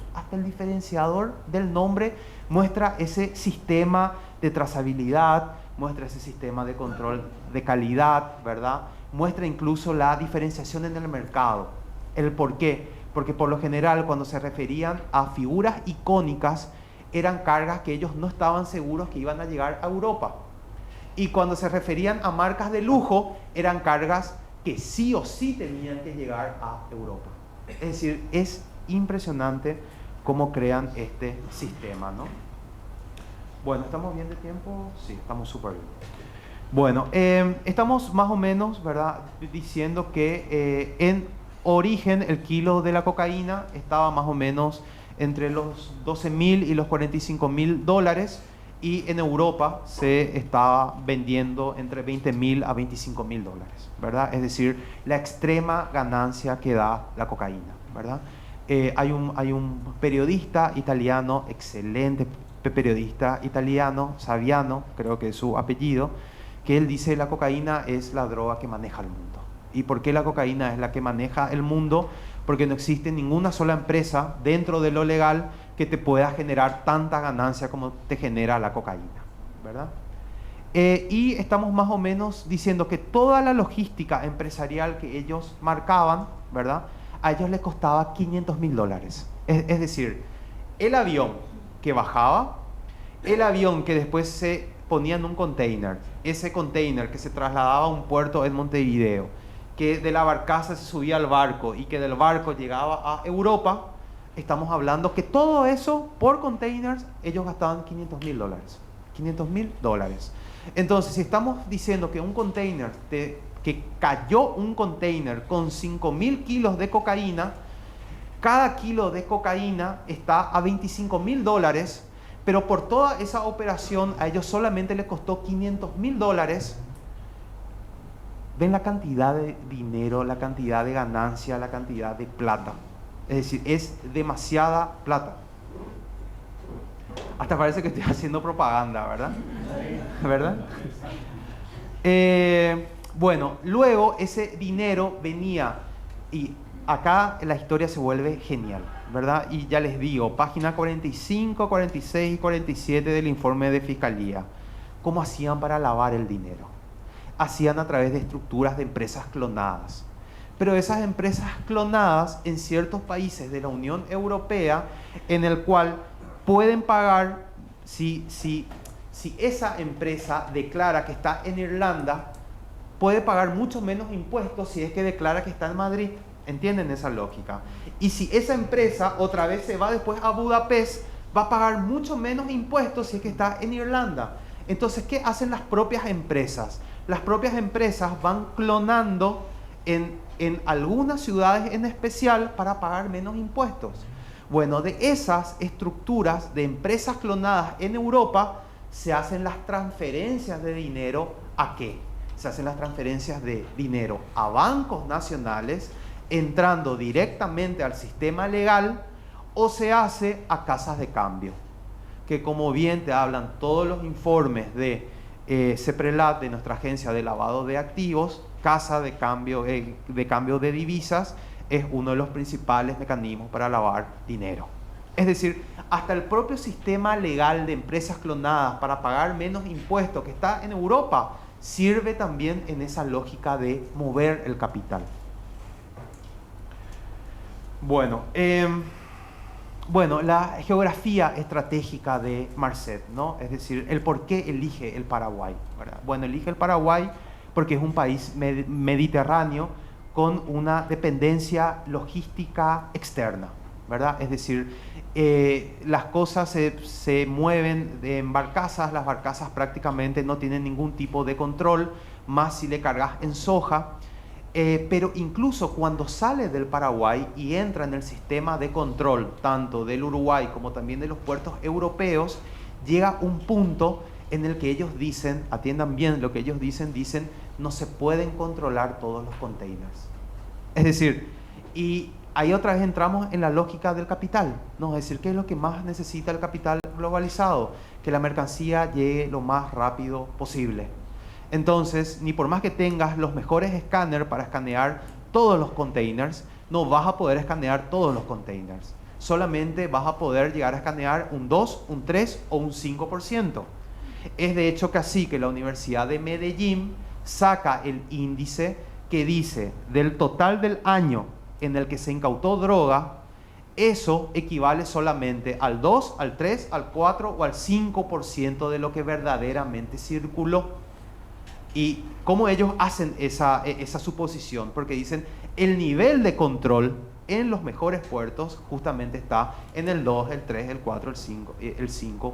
[SPEAKER 3] muestra ese sistema de trazabilidad, muestra ese sistema de control de calidad, ¿verdad? Muestra incluso la diferenciación en el mercado. ¿El por qué? Porque por lo general cuando se referían a figuras icónicas eran cargas que ellos no estaban seguros que iban a llegar a Europa. Y cuando se referían a marcas de lujo eran cargas que sí o sí tenían que llegar a Europa. Es decir, es impresionante cómo crean este sistema, ¿no? Bueno, ¿estamos bien de tiempo? Sí, estamos súper bien. Bueno, estamos más o menos, ¿verdad?, diciendo que en origen el kilo de la cocaína estaba más o menos entre los 12.000 y los 45.000 dólares, y en Europa se estaba vendiendo entre 20.000 a 25.000 dólares, ¿verdad? Es decir, la extrema ganancia que da la cocaína, ¿verdad? Hay un periodista italiano, excelente periodista italiano, Saviano, creo que es su apellido, que él dice la cocaína es la droga que maneja el mundo. ¿Y por qué la cocaína es la que maneja el mundo? Porque no existe ninguna sola empresa dentro de lo legal que te pueda generar tanta ganancia como te genera la cocaína, ¿verdad? Y estamos más o menos diciendo que toda la logística empresarial que ellos marcaban, ¿verdad?, a ellos les costaba 500.000 dólares. Es decir, el avión que bajaba, el avión que después se ponía en un container, ese container que se trasladaba a un puerto en Montevideo, que de la barcaza se subía al barco y que del barco llegaba a Europa, estamos hablando que todo eso por containers ellos gastaban 500.000 dólares. 500.000 dólares. Entonces, si estamos diciendo que un container, que cayó un container con 5.000 kilos de cocaína, cada kilo de cocaína está a 25.000 dólares, pero por toda esa operación a ellos solamente les costó 500.000 dólares. Ven la cantidad de dinero, la cantidad de ganancia, la cantidad de plata. Es decir, es demasiada plata. Hasta parece que estoy haciendo propaganda, ¿verdad? ¿Verdad? Bueno, luego ese dinero venía, y acá la historia se vuelve genial, ¿verdad? Y ya les digo, página 45, 46 y 47 del informe de Fiscalía. ¿Cómo hacían para lavar el dinero? Hacían a través de estructuras de empresas clonadas. Pero esas empresas clonadas en ciertos países de la Unión Europea, en el cual pueden pagar, si esa empresa declara que está en Irlanda, puede pagar mucho menos impuestos si es que declara que está en Madrid. ¿Entienden esa lógica? Y si esa empresa otra vez se va después a Budapest, va a pagar mucho menos impuestos si es que está en Irlanda. Entonces, ¿qué hacen las propias empresas? Las propias empresas van clonando en algunas ciudades en especial para pagar menos impuestos. Bueno, de esas estructuras de empresas clonadas en Europa se hacen las transferencias de dinero. ¿A qué? Se hacen las transferencias de dinero a bancos nacionales, entrando directamente al sistema legal, o se hace a casas de cambio, que como bien te hablan todos los informes de CEPRELAT, de nuestra agencia de lavado de activos, casa de cambio de divisas es uno de los principales mecanismos para lavar dinero, Es decir, hasta el propio sistema legal de empresas clonadas para pagar menos impuestos que está en Europa sirve también en esa lógica de mover el capital. Bueno, la geografía estratégica de Marcet, ¿no? Es decir, el por qué elige el Paraguay, ¿verdad? Bueno, elige el Paraguay porque es un país mediterráneo con una dependencia logística externa, ¿verdad? Es decir, las cosas se mueven en barcazas, las barcazas prácticamente no tienen ningún tipo de control, más si le cargas en soja. Pero incluso cuando sale del Paraguay y entra en el sistema de control, tanto del Uruguay como también de los puertos europeos, llega un punto en el que ellos dicen, atiendan bien lo que ellos dicen, no se pueden controlar todos los containers. Es decir, y ahí otra vez entramos en la lógica del capital, ¿no? Es decir, ¿qué es lo que más necesita el capital globalizado? Que la mercancía llegue lo más rápido posible. Entonces, ni por más que tengas los mejores escáneres para escanear todos los containers, no vas a poder escanear todos los containers. Solamente vas a poder llegar a escanear un 2, un 3 o un 5%. Es de hecho que así que la Universidad de Medellín saca el índice que dice del total del año en el que se incautó droga, eso equivale solamente al 2, al 3, al 4 o al 5% de lo que verdaderamente circuló. ¿Y cómo ellos hacen esa suposición? Porque dicen, el nivel de control en los mejores puertos justamente está en el 2, el 3, el 4, el 5%.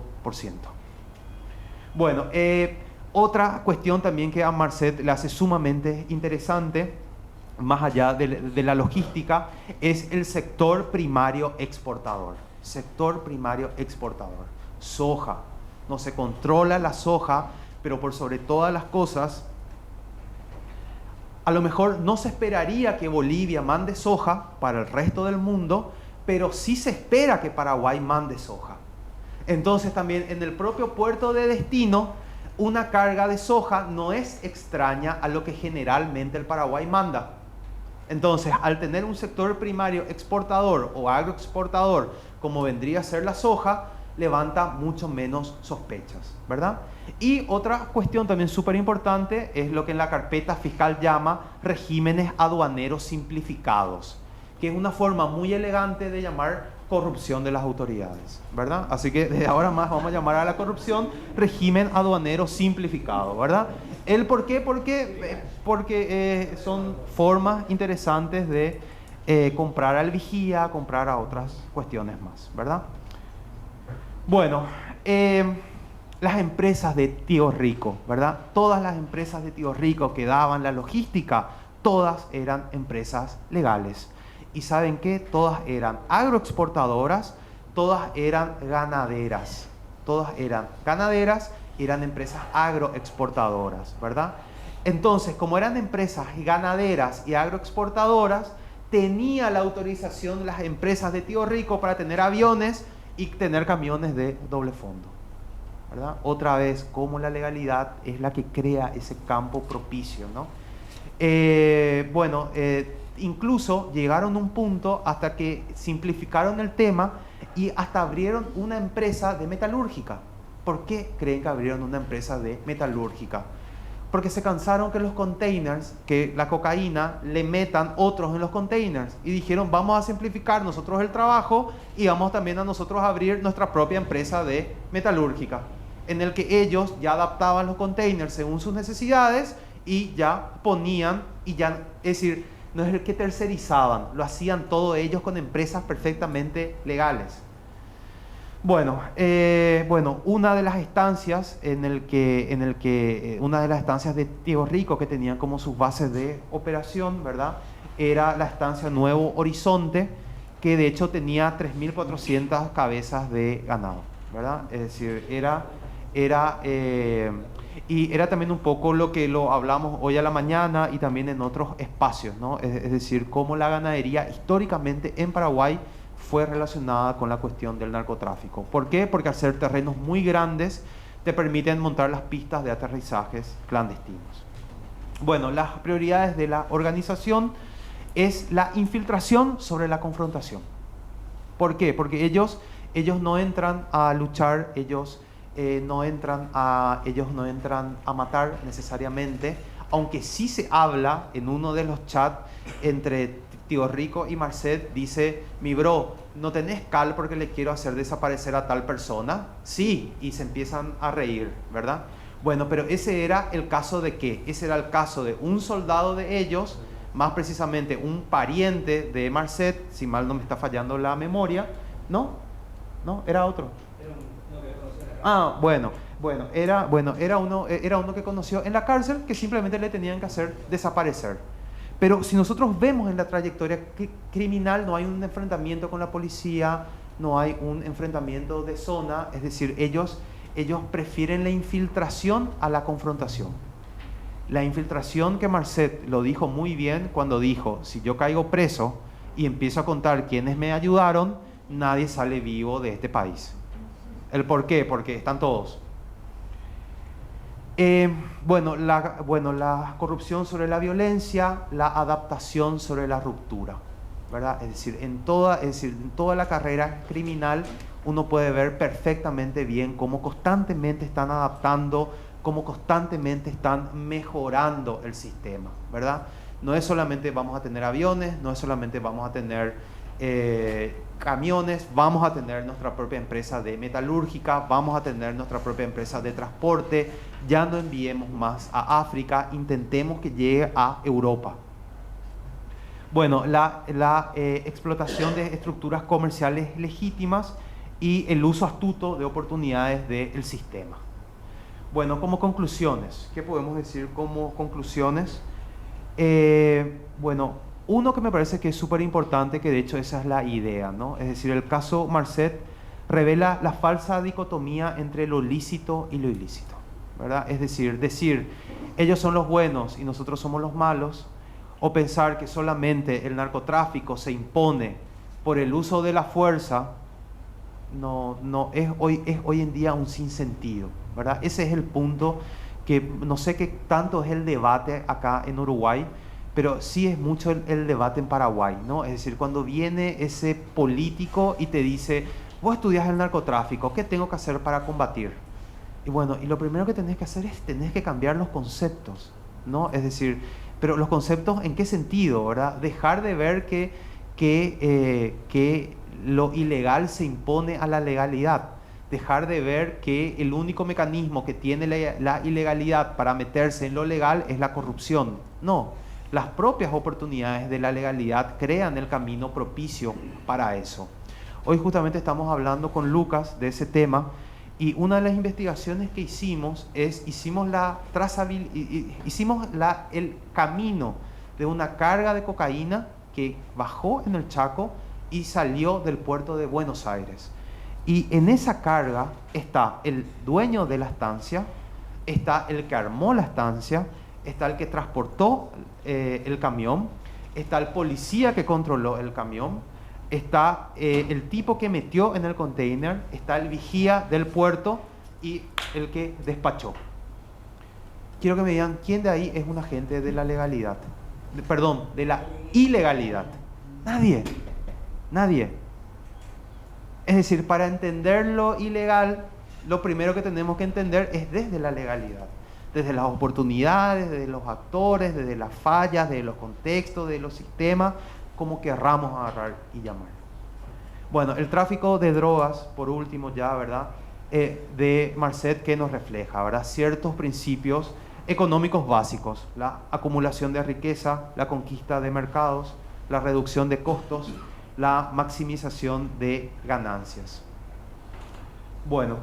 [SPEAKER 3] Bueno, otra cuestión también que a Marcet le hace sumamente interesante, más allá de la logística, es el sector primario exportador. Sector primario exportador. Soja. No se controla la soja, pero por sobre todas las cosas, a lo mejor no se esperaría que Bolivia mande soja para el resto del mundo, pero sí se espera que Paraguay mande soja. Entonces también en el propio puerto de destino, una carga de soja no es extraña a lo que generalmente el Paraguay manda. Entonces, al tener un sector primario exportador o agroexportador, como vendría a ser la soja, levanta mucho menos sospechas, ¿verdad? Y otra cuestión también súper importante es lo que en la carpeta fiscal llama regímenes aduaneros simplificados, que es una forma muy elegante de llamar corrupción de las autoridades, ¿verdad? Así que desde ahora más vamos a llamar a la corrupción régimen aduanero simplificado, ¿verdad? ¿El por qué? Porque son formas interesantes de comprar al vigía, comprar a otras cuestiones más, ¿verdad? Bueno, las empresas de Tío Rico, ¿verdad? Todas las empresas de Tío Rico que daban la logística, todas eran empresas legales. ¿Y saben qué? Todas eran agroexportadoras, todas eran ganaderas. Todas eran ganaderas, eran empresas agroexportadoras, ¿verdad? Entonces, como eran empresas ganaderas y agroexportadoras, tenía la autorización las empresas de Tío Rico para tener aviones y tener camiones de doble fondo, ¿verdad? Otra vez, cómo la legalidad es la que crea ese campo propicio, ¿no? Incluso llegaron a un punto hasta que simplificaron el tema y hasta abrieron una empresa de metalúrgica. ¿Por qué creen que abrieron una empresa de metalúrgica? Porque se cansaron que los containers, que la cocaína, le metan otros en los containers. Y dijeron, vamos a simplificar nosotros el trabajo y vamos también a nosotros a abrir nuestra propia empresa de metalúrgica, en el que ellos ya adaptaban los containers según sus necesidades y ya ponían, y ya, es decir, no es el que tercerizaban, lo hacían todo ellos con empresas perfectamente legales. Bueno, una de las estancias una de las estancias de Tío Rico que tenían como sus bases de operación, ¿verdad? Era la estancia Nuevo Horizonte, que de hecho tenía 3.400 cabezas de ganado, ¿verdad? Es decir, y era también un poco lo que lo hablamos hoy a la mañana y también en otros espacios, ¿no? Es decir, cómo la ganadería históricamente en Paraguay fue relacionada con la cuestión del narcotráfico. ¿Por qué? Porque al ser terrenos muy grandes te permiten montar las pistas de aterrizajes clandestinos. Bueno, las prioridades de la organización es la infiltración sobre la confrontación. ¿Por qué? Porque ellos no entran a luchar, ellos no entran a matar necesariamente, aunque sí se habla en uno de los chats entre Tío Rico y Marcet, dice: mi bro, ¿no tenés cal porque le quiero hacer desaparecer a tal persona? Sí, y se empiezan a reír, ¿verdad? Bueno, pero ese era el caso de ¿qué? Ese era el caso de un soldado de ellos, más precisamente un pariente de Marcet, si mal no me está fallando la memoria, ¿no? ¿No? ¿Era otro? Ah, bueno, era uno que conoció en la cárcel, que simplemente le tenían que hacer desaparecer. Pero si nosotros vemos en la trayectoria criminal, no hay un enfrentamiento con la policía, no hay un enfrentamiento de zona, es decir, ellos prefieren la infiltración a la confrontación. La infiltración, que Marcet lo dijo muy bien cuando dijo: si yo caigo preso y empiezo a contar quiénes me ayudaron, nadie sale vivo de este país. ¿El por qué? Porque están todos. La corrupción sobre la violencia, la adaptación sobre la ruptura, ¿verdad? Es decir, en toda la carrera criminal uno puede ver perfectamente bien cómo constantemente están adaptando, cómo constantemente están mejorando el sistema, ¿verdad? No es solamente vamos a tener aviones, no es solamente vamos a tener camiones, vamos a tener nuestra propia empresa de metalúrgica, vamos a tener nuestra propia empresa de transporte, ya no enviemos más a África, intentemos que llegue a Europa. Bueno, la explotación de estructuras comerciales legítimas y el uso astuto de oportunidades del sistema. Bueno, como conclusiones, ¿qué podemos decir como conclusiones? Uno que me parece que es súper importante, que de hecho esa es la idea, ¿no? Es decir, el caso Marcet revela la falsa dicotomía entre lo lícito y lo ilícito, ¿verdad? Es decir, ellos son los buenos y nosotros somos los malos, o pensar que solamente el narcotráfico se impone por el uso de la fuerza, es hoy en día un sinsentido, ¿verdad? Ese es el punto que no sé qué tanto es el debate acá en Uruguay, pero sí es mucho el debate en Paraguay, ¿no? Es decir, cuando viene ese político y te dice: vos estudias el narcotráfico, ¿qué tengo que hacer para combatir? Y bueno, y lo primero que tenés que hacer es tenés que cambiar los conceptos, ¿no? Es decir, pero los conceptos, ¿en qué sentido, verdad? Dejar de ver que lo ilegal se impone a la legalidad. Dejar de ver que el único mecanismo que tiene la ilegalidad para meterse en lo legal es la corrupción. No, las propias oportunidades de la legalidad crean el camino propicio para eso. Hoy justamente estamos hablando con Lucas de ese tema, y una de las investigaciones que hicimos el camino de una carga de cocaína que bajó en el Chaco y salió del puerto de Buenos Aires. Y en esa carga está el dueño de la estancia, está el que armó la estancia, está el que transportó el camión, está el policía que controló el camión, está el tipo que metió en el container, está el vigía del puerto y el que despachó. Quiero que me digan, ¿quién de ahí es un agente de la legalidad? De la ilegalidad. Nadie. Es decir, para entender lo ilegal, lo primero que tenemos que entender es desde la legalidad, desde las oportunidades, desde los actores, desde las fallas, desde los contextos, de los sistemas, como querramos agarrar y llamar. Bueno, el tráfico de drogas, por último ya, ¿verdad? De Marcet, que nos refleja, ¿verdad? Ciertos principios económicos básicos: la acumulación de riqueza, la conquista de mercados, la reducción de costos, la maximización de ganancias. Bueno,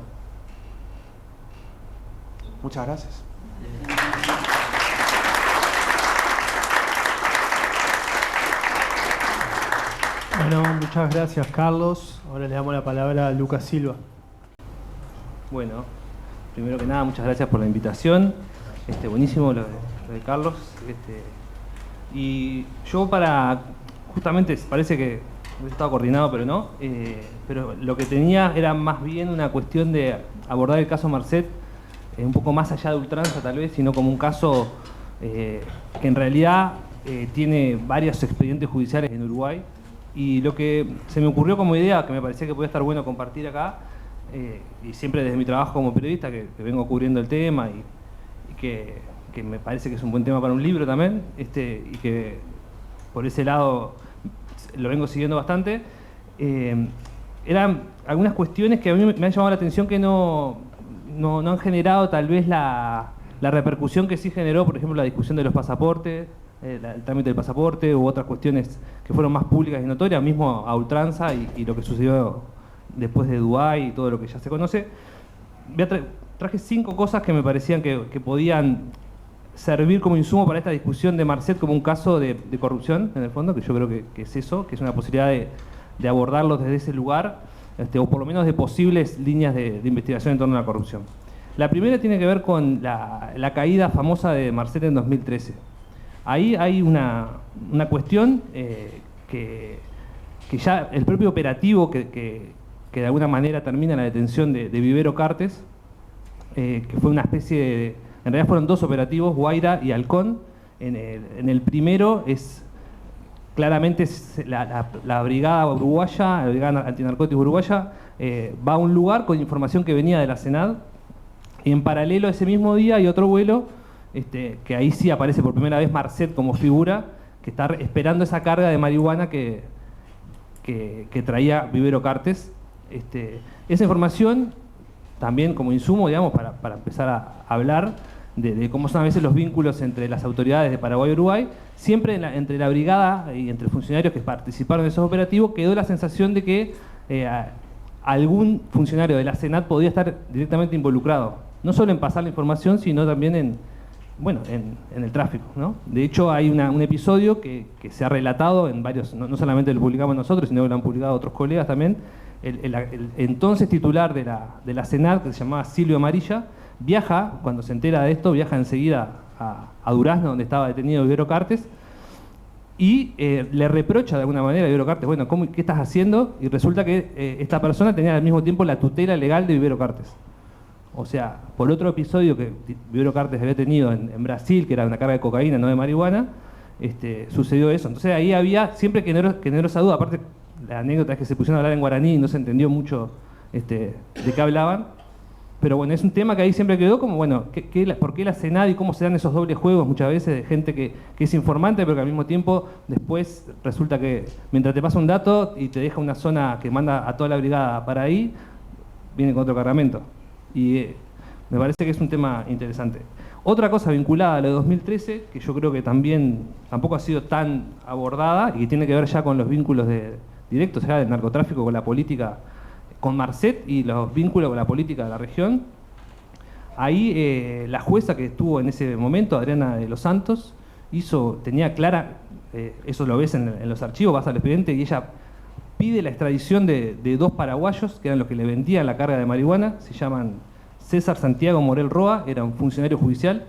[SPEAKER 3] muchas gracias.
[SPEAKER 1] Bueno, muchas gracias, Carlos. Ahora le damos la palabra a Lucas Silva.
[SPEAKER 4] Bueno, primero que nada, muchas gracias por la invitación. Buenísimo lo de Carlos. Y yo justamente parece que estaba coordinado, pero no. Pero lo que tenía era más bien una cuestión de abordar el caso Marcet un poco más allá de ultranza tal vez, sino como un caso que en realidad tiene varios expedientes judiciales en Uruguay. Y lo que se me ocurrió como idea, que me parecía que podía estar bueno compartir acá, y siempre desde mi trabajo como periodista, que vengo cubriendo el tema y que me parece que es un buen tema para un libro también, y que por ese lado lo vengo siguiendo bastante, eran algunas cuestiones que a mí me han llamado la atención que no han generado tal vez la repercusión que sí generó, por ejemplo, la discusión de los pasaportes, el trámite del pasaporte u otras cuestiones que fueron más públicas y notorias, mismo a ultranza y lo que sucedió después de Dubái y todo lo que ya se conoce. Traje 5 cosas que me parecían que podían servir como insumo para esta discusión de Marcet como un caso de corrupción, en el fondo, que yo creo que es eso, que es una posibilidad de abordarlo desde ese lugar, o por lo menos de posibles líneas de investigación en torno a la corrupción. La primera tiene que ver con la caída famosa de Marcet en 2013. Ahí hay una cuestión que ya el propio operativo que de alguna manera termina la detención de Vivero Cartes, que fue una especie de... En realidad fueron 2 operativos, Guaira y Halcón. En el primero es claramente la brigada uruguaya, la brigada antinarcóticos uruguaya, va a un lugar con información que venía de la Senad, y en paralelo ese mismo día hay otro vuelo, que ahí sí aparece por primera vez Marcet como figura, que está esperando esa carga de marihuana que traía Vivero Cartes. Esa información también como insumo, digamos, para empezar a hablar de cómo son a veces los vínculos entre las autoridades de Paraguay y Uruguay, siempre entre la brigada y entre funcionarios que participaron en esos operativos quedó la sensación de que algún funcionario de la Senad podía estar directamente involucrado, no solo en pasar la información, sino también en el tráfico, ¿no? De hecho, hay un episodio que se ha relatado en varios, no solamente lo publicamos nosotros, sino que lo han publicado otros colegas también. El entonces titular de la Senad, que se llamaba Silvio Amarilla, viaja, cuando se entera de esto, viaja enseguida a Durazno, donde estaba detenido Vivero Cartes, y le reprocha de alguna manera a Vivero Cartes, bueno, ¿qué estás haciendo? Y resulta que esta persona tenía al mismo tiempo la tutela legal de Vivero Cartes. O sea, por otro episodio que Vivero Cartes había tenido en Brasil, que era una carga de cocaína, no de marihuana, sucedió eso. Entonces ahí había, siempre que generó esa duda, aparte la anécdota es que se pusieron a hablar en guaraní y no se entendió mucho de qué hablaban. Pero bueno, es un tema que ahí siempre quedó como, bueno, ¿por qué la Senad y cómo se dan esos dobles juegos muchas veces de gente que es informante, pero que al mismo tiempo después resulta que mientras te pasa un dato y te deja una zona que manda a toda la brigada para ahí, viene con otro cargamento? Y me parece que es un tema interesante. Otra cosa vinculada a lo de 2013, que yo creo que tampoco ha sido tan abordada y que tiene que ver ya con los vínculos directos, o sea, del narcotráfico con la política, con Marcet y los vínculos con la política de la región. Ahí la jueza que estuvo en ese momento, Adriana de los Santos, tenía clara, eso lo ves en los archivos, vas al expediente, y ella pide la extradición de 2 paraguayos, que eran los que le vendían la carga de marihuana, se llaman César Santiago Morel Roa, era un funcionario judicial,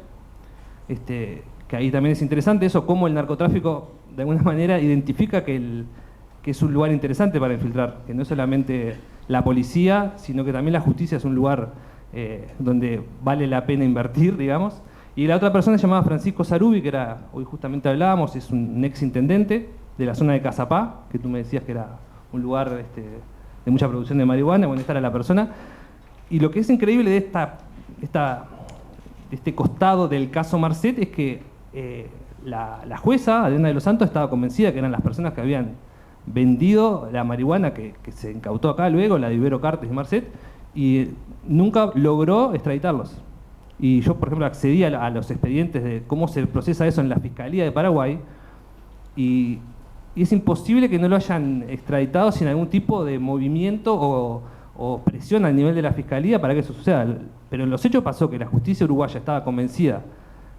[SPEAKER 4] que ahí también es interesante eso, cómo el narcotráfico de alguna manera identifica que es un lugar interesante para infiltrar, que no es solamente la policía, sino que también la justicia es un lugar donde vale la pena invertir, digamos. Y la otra persona se llamaba Francisco Sarubi, que hoy justamente hablábamos, es un ex intendente de la zona de Cazapá, que tú me decías que era un lugar de mucha producción de marihuana. Bueno, esta era la persona. Y lo que es increíble de este costado del caso Marcet es que la jueza, Adriana de los Santos, estaba convencida que eran las personas que habían vendido la marihuana que se incautó acá luego, la de Vivero Cartes y Marcet, y nunca logró extraditarlos. Y yo, por ejemplo, accedí a los expedientes de cómo se procesa eso en la Fiscalía de Paraguay, y es imposible que no lo hayan extraditado sin algún tipo de movimiento o presión al nivel de la Fiscalía para que eso suceda. Pero en los hechos pasó que la justicia uruguaya estaba convencida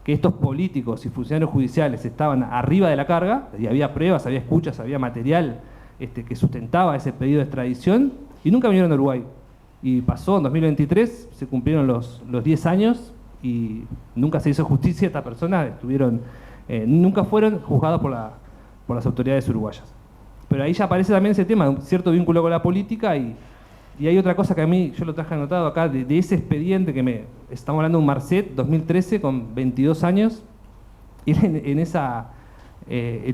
[SPEAKER 4] que estos políticos y funcionarios judiciales estaban arriba de la carga, y había pruebas, había escuchas, había material que sustentaba ese pedido de extradición, y nunca vinieron a Uruguay. Y pasó en 2023, se cumplieron los 10 años, y nunca se hizo justicia. Estas personas nunca fueron juzgadas por las autoridades uruguayas. Pero ahí ya aparece también ese tema, un cierto vínculo con la política, y hay otra cosa que a mí, yo lo traje anotado acá, de ese expediente estamos hablando de un Marcet 2013 con 22 años, y en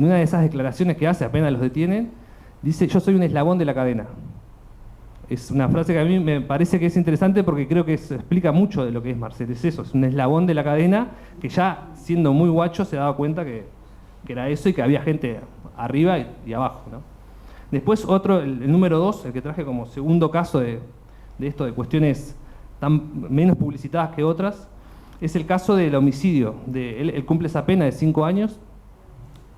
[SPEAKER 4] una de esas declaraciones que hace apenas los detienen, dice: yo soy un eslabón de la cadena. Es una frase que a mí me parece que es interesante porque creo que eso explica mucho de lo que es Marcet. Es eso, es un eslabón de la cadena que ya siendo muy guacho se daba cuenta que era eso y que había gente arriba y abajo, ¿no? Después otro, el número 2, el que traje como segundo caso de esto, de cuestiones tan menos publicitadas que otras, es el caso del homicidio. Él cumple esa pena de 5 años,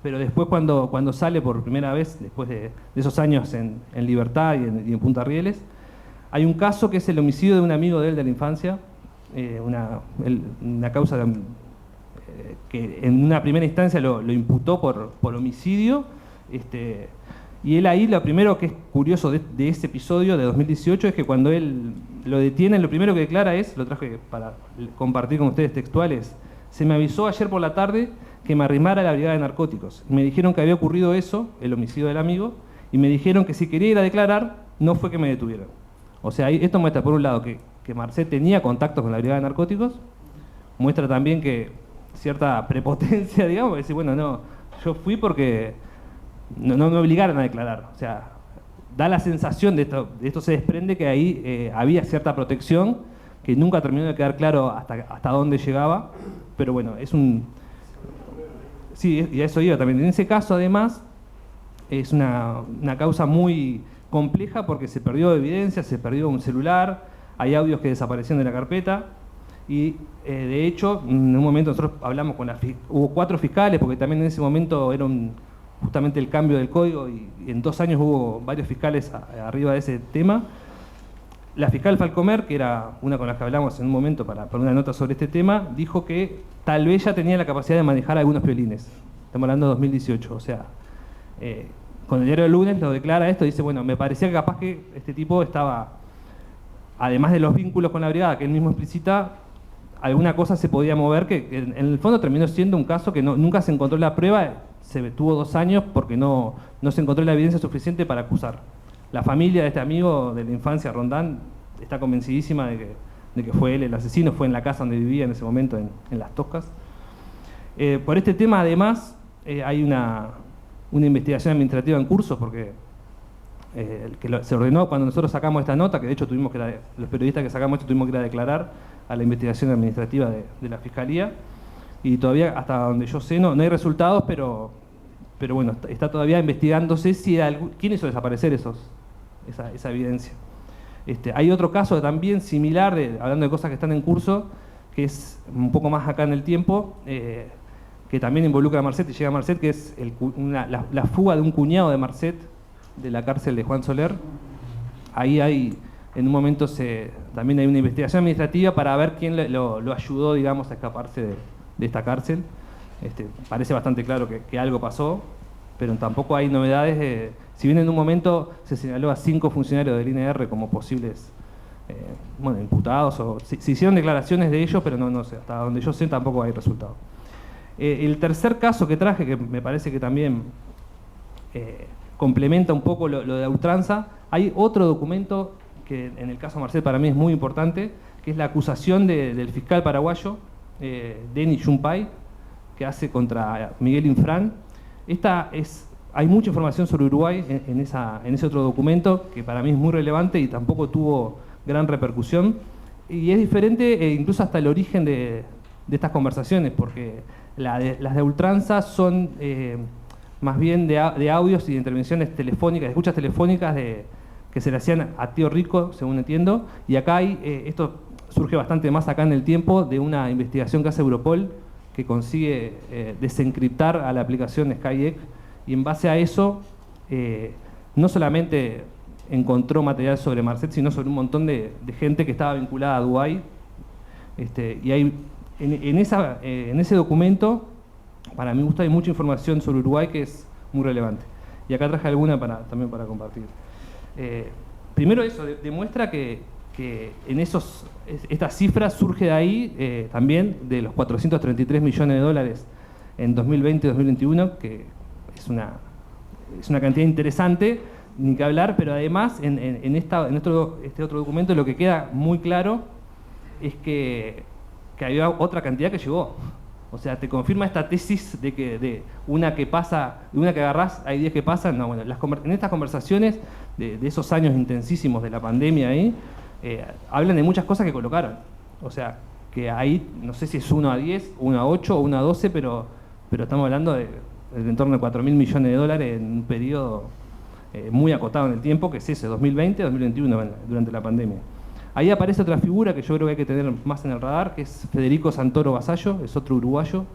[SPEAKER 4] pero después cuando sale por primera vez, después de esos años en libertad y en Punta Rieles, hay un caso que es el homicidio de un amigo de él de la infancia, una causa que en una primera instancia lo imputó por homicidio, y él ahí, lo primero que es curioso de ese episodio de 2018 es que cuando él lo detienen, lo primero que declara es, lo traje para compartir con ustedes textuales: se me avisó ayer por la tarde que me arrimara a la brigada de narcóticos. Me dijeron que había ocurrido eso, el homicidio del amigo, y me dijeron que si quería ir a declarar, no fue que me detuvieron. O sea, esto muestra por un lado que Marcet tenía contactos con la brigada de narcóticos, muestra también que cierta prepotencia, digamos, decir, bueno, no, yo fui porque no me obligaron a declarar. O sea, da la sensación de esto se desprende que ahí había cierta protección que nunca terminó de quedar claro hasta dónde llegaba, pero bueno, es un... Sí, y a eso iba también. En ese caso, además, es una causa muy compleja porque se perdió evidencia, se perdió un celular, hay audios que desaparecieron de la carpeta y, de hecho, en un momento nosotros hablamos con hubo 4 fiscales, porque también en ese momento era justamente el cambio del código y en 2 años hubo varios fiscales arriba de ese tema. La fiscal Falcomer, que era una con la que hablamos en un momento para una nota sobre este tema, dijo que tal vez ya tenía la capacidad de manejar algunos violines. Estamos hablando de 2018, o sea, con el diario del lunes lo declara esto, dice, bueno, me parecía que capaz que este tipo estaba, además de los vínculos con la brigada que él mismo explicita, alguna cosa se podía mover, que en el fondo terminó siendo un caso que nunca se encontró la prueba, se tuvo 2 años porque no se encontró la evidencia suficiente para acusar. La familia de este amigo de la infancia, Rondán, está convencidísima de que fue él el asesino, fue en la casa donde vivía en ese momento, en Las Toscas. Por este tema, además, hay una investigación administrativa en curso, porque se ordenó cuando nosotros sacamos esta nota, que de hecho los periodistas que sacamos esto tuvimos que ir a declarar a la investigación administrativa de la Fiscalía, y todavía, hasta donde yo sé, no hay resultados, pero bueno, está todavía investigándose quién hizo desaparecer esa evidencia. Hay otro caso también similar, hablando de cosas que están en curso, que es un poco más acá en el tiempo, que también involucra a Marcet y llega a Marcet, que es la fuga de un cuñado de Marcet de la cárcel de Juan Soler. Ahí en un momento también hay una investigación administrativa para ver quién lo ayudó, digamos, a escaparse de esta cárcel. Parece bastante claro que algo pasó, pero tampoco hay novedades. Si bien en un momento se señaló a 5 funcionarios del INR como posibles imputados, o se hicieron declaraciones de ellos, pero no sé, hasta donde yo sé tampoco hay resultado. El tercer caso que traje, que me parece que también complementa un poco lo de ultranza, hay otro documento que en el caso Marcet para mí es muy importante, que es la acusación del fiscal paraguayo, Denis Jumpay, que hace contra Miguel Infran. Hay mucha información sobre Uruguay en ese otro documento, que para mí es muy relevante y tampoco tuvo gran repercusión. Y es diferente incluso hasta el origen de estas conversaciones, porque las de ultranza son más bien de audios y de intervenciones telefónicas, de escuchas telefónicas que se le hacían a Tío Rico, según entiendo. Y acá esto surge bastante más acá en el tiempo, de una investigación que hace Europol, que consigue desencriptar a la aplicación SkyEx, y en base a eso no solamente encontró material sobre Marcet, sino sobre un montón de gente que estaba vinculada a Dubái. Y hay, en ese documento, para mi gusto, hay mucha información sobre Uruguay que es muy relevante. Y acá traje alguna también para compartir. Primero eso, demuestra que esta cifra surge de ahí también, de los 433 millones de dólares en 2020-2021, que es una cantidad interesante, ni que hablar, pero además en este otro documento lo que queda muy claro es que había otra cantidad que llegó. O sea, te confirma esta tesis de que de una que pasa, de una que agarrás, hay 10 que pasan. No, bueno, en estas conversaciones de esos años intensísimos de la pandemia ahí, hablan de muchas cosas que colocaron. O sea, que ahí, no sé si es 1 a 10, 1 a 8 o 1 a 12, pero estamos hablando de en torno de 4.000 millones de dólares en un periodo muy acotado en el tiempo, que es ese, 2020-2021, durante la pandemia. Ahí aparece otra figura que yo creo que hay que tener más en el radar, que es Federico Santoro Vasallo, es otro uruguayo,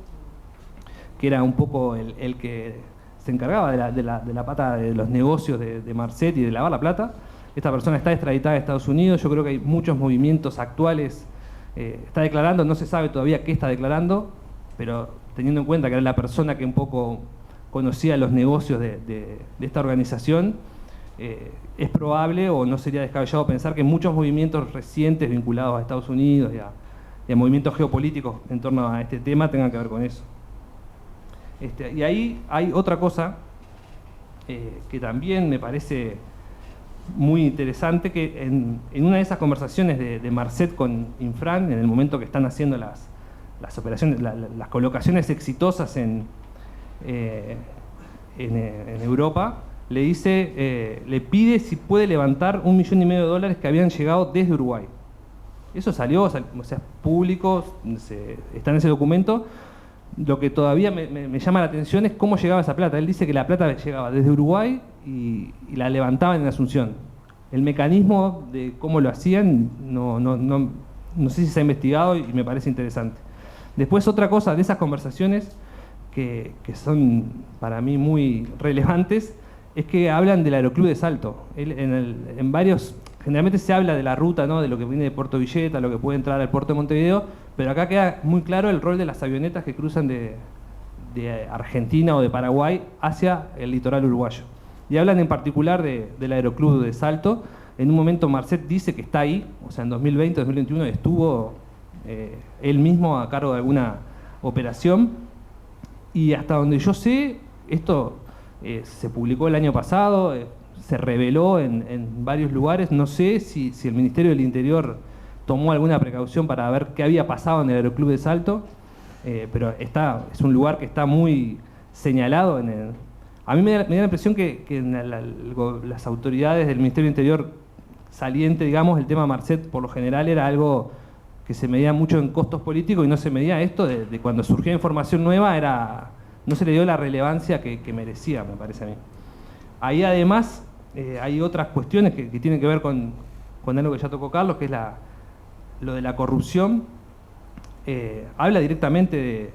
[SPEAKER 4] que era un poco el que se encargaba de la pata de los negocios de Marcet y de lavar la plata. Esta persona está extraditada de Estados Unidos, yo creo que hay muchos movimientos actuales, está declarando, no se sabe todavía qué está declarando, pero teniendo en cuenta que era la persona que un poco conocía los negocios de esta organización, es probable o no sería descabellado pensar que muchos movimientos recientes vinculados a Estados Unidos y a movimientos geopolíticos en torno a este tema tengan que ver con eso. Y ahí hay otra cosa que también me parece muy interesante, que en una de esas conversaciones de Marcet con Infran, en el momento que están haciendo las operaciones, las colocaciones exitosas en Europa, le dice, le pide si puede levantar $1,5 millones que habían llegado desde Uruguay. Eso salió, o sea, es público, está en ese documento. Lo que todavía me llama la atención es cómo llegaba esa plata. Él dice que la plata llegaba desde Uruguay y la levantaban en Asunción. El mecanismo de cómo lo hacían no sé si se ha investigado y me parece interesante. Después, otra cosa de esas conversaciones que son para mí muy relevantes es que hablan del Aeroclub de Salto. En varios, generalmente se habla de la ruta, ¿no?, de lo que viene de Puerto Villeta, lo que puede entrar al puerto de Montevideo, pero acá queda muy claro el rol de las avionetas que cruzan de Argentina o de Paraguay hacia el litoral uruguayo. Y hablan en particular del Aeroclub de Salto. En un momento Marcet dice que está ahí, o sea, en 2020, 2021 estuvo él mismo a cargo de alguna operación. Y hasta donde yo sé, esto se publicó el año pasado, se reveló en varios lugares. No sé si el Ministerio del Interior tomó alguna precaución para ver qué había pasado en el Aeroclub de Salto, pero es un lugar que está muy señalado. A mí me da la impresión que las autoridades del Ministerio del Interior saliente, digamos, el tema Marcet por lo general era algo que se medía mucho en costos políticos y no se medía esto de cuando surgía información nueva, no se le dio la relevancia que merecía, me parece a mí. Ahí además hay otras cuestiones que tienen que ver con algo que ya tocó Carlos, que es lo de la corrupción. Habla directamente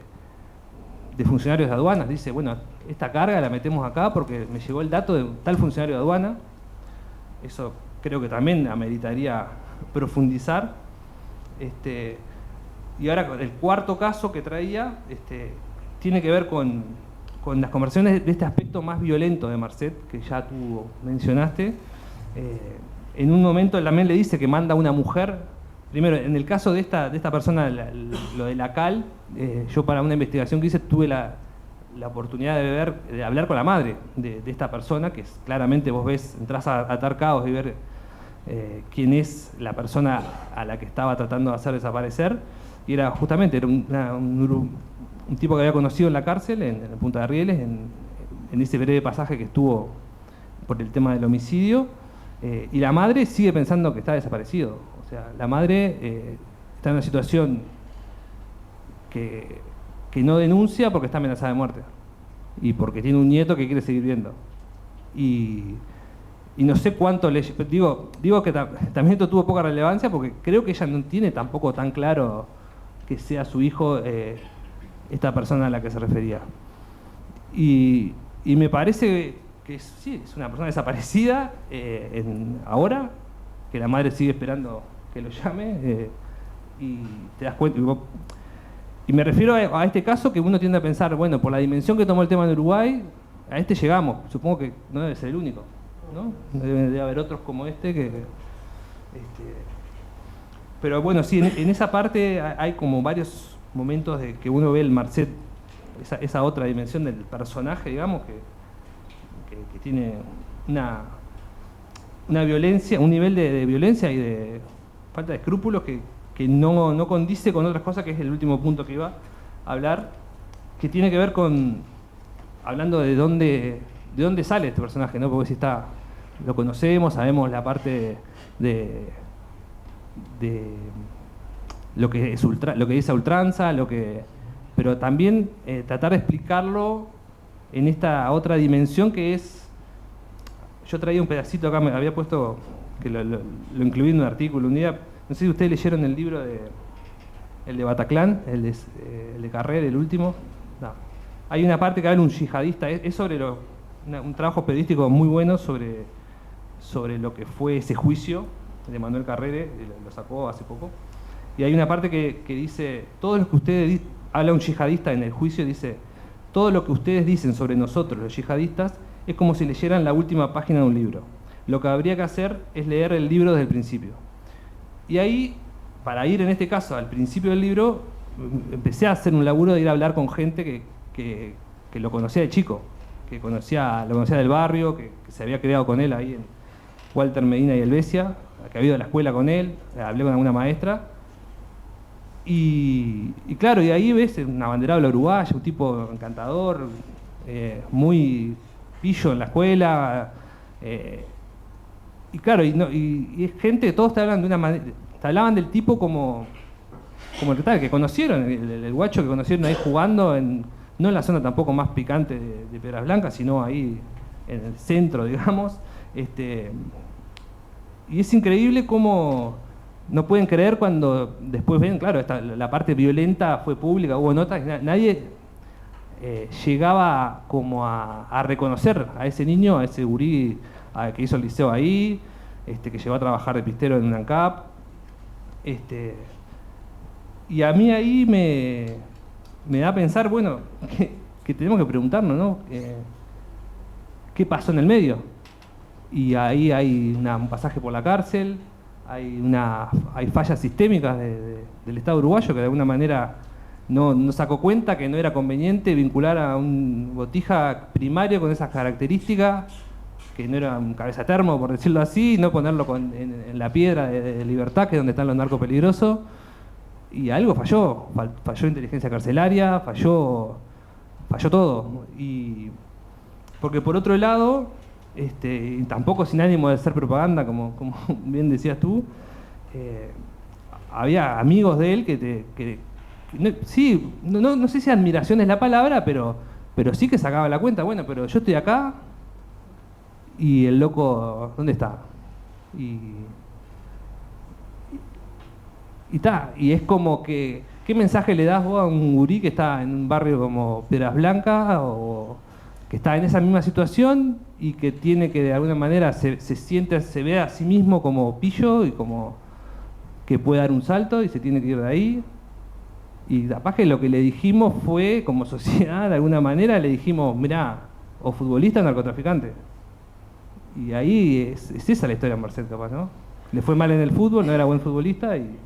[SPEAKER 4] de funcionarios de aduanas. Dice, bueno, esta carga la metemos acá porque me llegó el dato de tal funcionario de aduana. Eso creo que también ameritaría profundizar. Y ahora el cuarto caso que traía tiene que ver con las conversaciones de este aspecto más violento de Marcet, que ya tú mencionaste. En un momento él también le dice que manda a una mujer. Primero, en el caso de esta persona, lo de la CAL, yo para una investigación que hice tuve la oportunidad de hablar con la madre de esta persona, que es, claramente vos ves, entras a Atar Cabos y ver quién es la persona a la que estaba tratando de hacer desaparecer. Y era justamente un tipo que había conocido en la cárcel, en Punta de Rieles, en ese breve pasaje que estuvo por el tema del homicidio. Y la madre sigue pensando que está desaparecido. O sea, la madre está en una situación que no denuncia porque está amenazada de muerte y porque tiene un nieto que quiere seguir viendo. Y no sé cuánto le... Digo que también esto tuvo poca relevancia porque creo que ella no tiene tampoco tan claro que sea su hijo esta persona a la que se refería. Y me parece que sí, es una persona desaparecida ahora, que la madre sigue esperando que lo llame, y te das cuenta. Y me refiero a este caso que uno tiende a pensar, bueno, por la dimensión que tomó el tema en Uruguay, a este llegamos. Supongo que no debe ser el único, ¿no? Debe haber otros como pero bueno, sí, en esa parte hay como varios momentos de que uno ve el Marcet, esa otra dimensión del personaje, digamos, que tiene una violencia, un nivel de violencia y de falta de escrúpulos que no condice con otras cosas, que es el último punto que iba, hablar, que tiene que ver con, hablando de dónde sale este personaje, ¿no? Porque si lo conocemos, sabemos la parte de lo que dice a ultranza, pero también tratar de explicarlo en esta otra dimensión que es. Yo traía un pedacito acá, me había puesto, que lo incluí en un artículo un día. No sé si ustedes leyeron el libro el de Bataclan, el de Carrer, el último. No. Hay una parte que habla un yihadista, es sobre un trabajo periodístico muy bueno sobre lo que fue ese juicio de Manuel Carrere, lo sacó hace poco. Y hay una parte que dice, todo lo que ustedes habla un yihadista en el juicio, dice, todo lo que ustedes dicen sobre nosotros, los yihadistas, es como si leyeran la última página de un libro. Lo que habría que hacer es leer el libro desde el principio. Y ahí, para ir en este caso al principio del libro, empecé a hacer un laburo de ir a hablar con gente que lo conocía de chico, lo conocía del barrio, que se había criado con él ahí en Walter Medina y Helvecia, que había ido a la escuela con él, hablé con alguna maestra. Y claro, y ahí ves un abanderado uruguayo, un tipo encantador, muy pillo en la escuela. Y claro, y es gente que todos te hablan de una manera, te hablaban del tipo como el que conocieron, el guacho que conocieron ahí jugando, no en la zona tampoco más picante de Piedras Blancas, sino ahí en el centro, digamos. Y es increíble cómo no pueden creer cuando después ven, claro, la parte violenta fue pública, hubo notas, nadie llegaba como a reconocer a ese niño, a ese gurí que hizo el liceo ahí, que llegó a trabajar de pistero en un ANCAP. Y a mí ahí me da a pensar, bueno, que tenemos que preguntarnos, ¿no? ¿Qué pasó en el medio? Y ahí hay un pasaje por la cárcel, hay fallas sistémicas del Estado uruguayo que de alguna manera no sacó cuenta que no era conveniente vincular a un Botija primario con esas características, que no era un cabeza termo, por decirlo así, no ponerlo en la piedra de Libertad, que es donde están los narcos peligrosos. Y algo falló inteligencia carcelaria, falló todo. Y porque por otro lado, tampoco sin ánimo de hacer propaganda, como bien decías tú, había amigos de él no sé si admiración es la palabra, pero sí que sacaba la cuenta. Bueno, pero yo estoy acá y el loco, ¿dónde está? Y es como que, ¿qué mensaje le das vos a un gurí que está en un barrio como Piedras Blancas o que está en esa misma situación y que tiene que de alguna manera se ve a sí mismo como pillo y como que puede dar un salto y se tiene que ir de ahí? Y capaz que lo que le dijimos fue, como sociedad, de alguna manera, le dijimos, mirá, o futbolista o narcotraficante. Y ahí es esa la historia de Marcet, capaz, ¿no? Le fue mal en el fútbol, no era buen futbolista y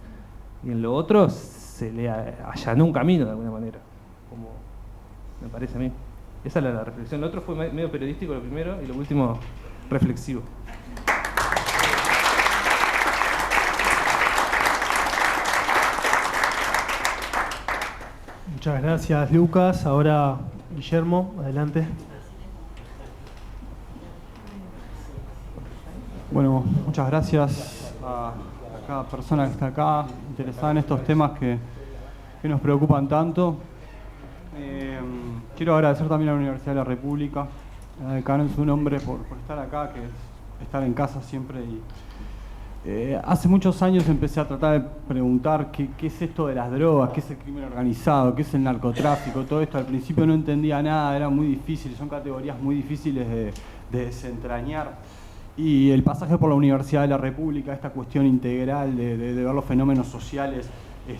[SPEAKER 4] en lo otro se le allanó un camino de alguna manera, como me parece a mí. Esa es la reflexión. Lo otro fue medio periodístico, lo primero, y lo último, reflexivo.
[SPEAKER 1] Muchas gracias, Lucas. Ahora, Guillermo, adelante.
[SPEAKER 5] Bueno, muchas gracias a cada persona que está acá, interesada en estos temas que nos preocupan tanto. Quiero agradecer también a la Universidad de la República, a la decana en su nombre, por estar acá, que es estar en casa siempre. Hace muchos años empecé a tratar de preguntar qué es esto de las drogas, qué es el crimen organizado, qué es el narcotráfico, todo esto. Al principio no entendía nada, era muy difícil, son categorías muy difíciles de desentrañar. Y el pasaje por la Universidad de la República, esta cuestión integral de ver los fenómenos sociales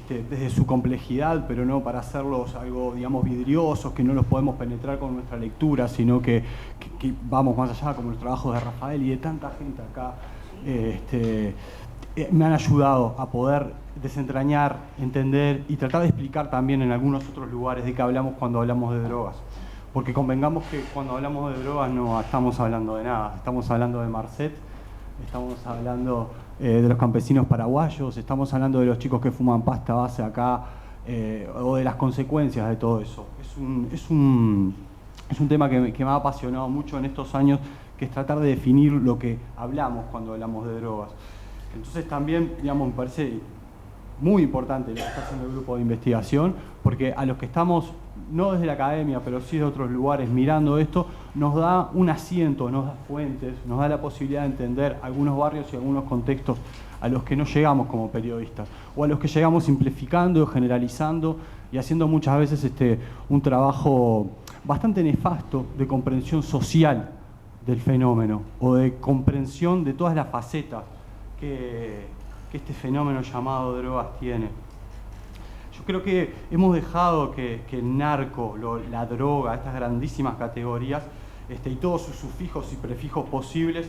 [SPEAKER 5] desde su complejidad, pero no para hacerlos algo, digamos, vidriosos, que no los podemos penetrar con nuestra lectura, sino que vamos más allá, como los trabajos de Rafael y de tanta gente acá, me han ayudado a poder desentrañar, entender y tratar de explicar también en algunos otros lugares de qué hablamos cuando hablamos de drogas. Porque convengamos que cuando hablamos de drogas no estamos hablando de nada, estamos hablando de Marcet, estamos hablando de los campesinos paraguayos, estamos hablando de los chicos que fuman pasta base acá o de las consecuencias de todo eso. Es un tema que me ha apasionado mucho en estos años, que es tratar de definir lo que hablamos cuando hablamos de drogas. Entonces también, digamos, me parece muy importante lo que está haciendo el grupo de investigación, porque a los que estamos, no desde la academia, pero sí de otros lugares mirando esto, nos da un asiento, nos da fuentes, nos da la posibilidad de entender algunos barrios y algunos contextos a los que no llegamos como periodistas, o a los que llegamos simplificando, generalizando y haciendo muchas veces un trabajo bastante nefasto de comprensión social del fenómeno, o de comprensión de todas las facetas que este fenómeno llamado drogas tiene. Yo creo que hemos dejado que el narco, la droga, estas grandísimas categorías, y todos sus sufijos y prefijos posibles,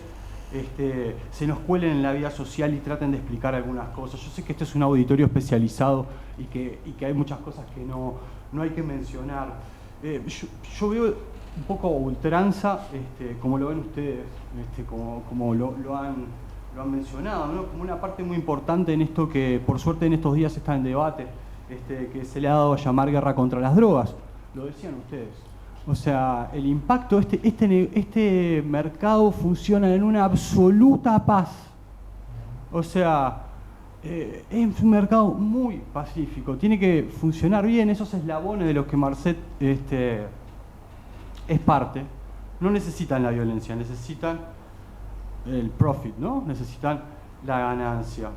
[SPEAKER 5] se nos cuelen en la vida social y traten de explicar algunas cosas. Yo sé que este es un auditorio especializado y que hay muchas cosas que no hay que mencionar. Yo veo un poco ultranza, como lo ven ustedes, como lo han mencionado, ¿no? Como una parte muy importante en esto que por suerte en estos días está en debate, que se le ha dado a llamar guerra contra las drogas. Lo decían ustedes. O sea, el impacto, este mercado funciona en una absoluta paz. O sea, es un mercado muy pacífico. Tiene que funcionar bien esos eslabones de los que Marcet es parte. No necesitan la violencia, necesitan el profit, ¿no? Necesitan la ganancia.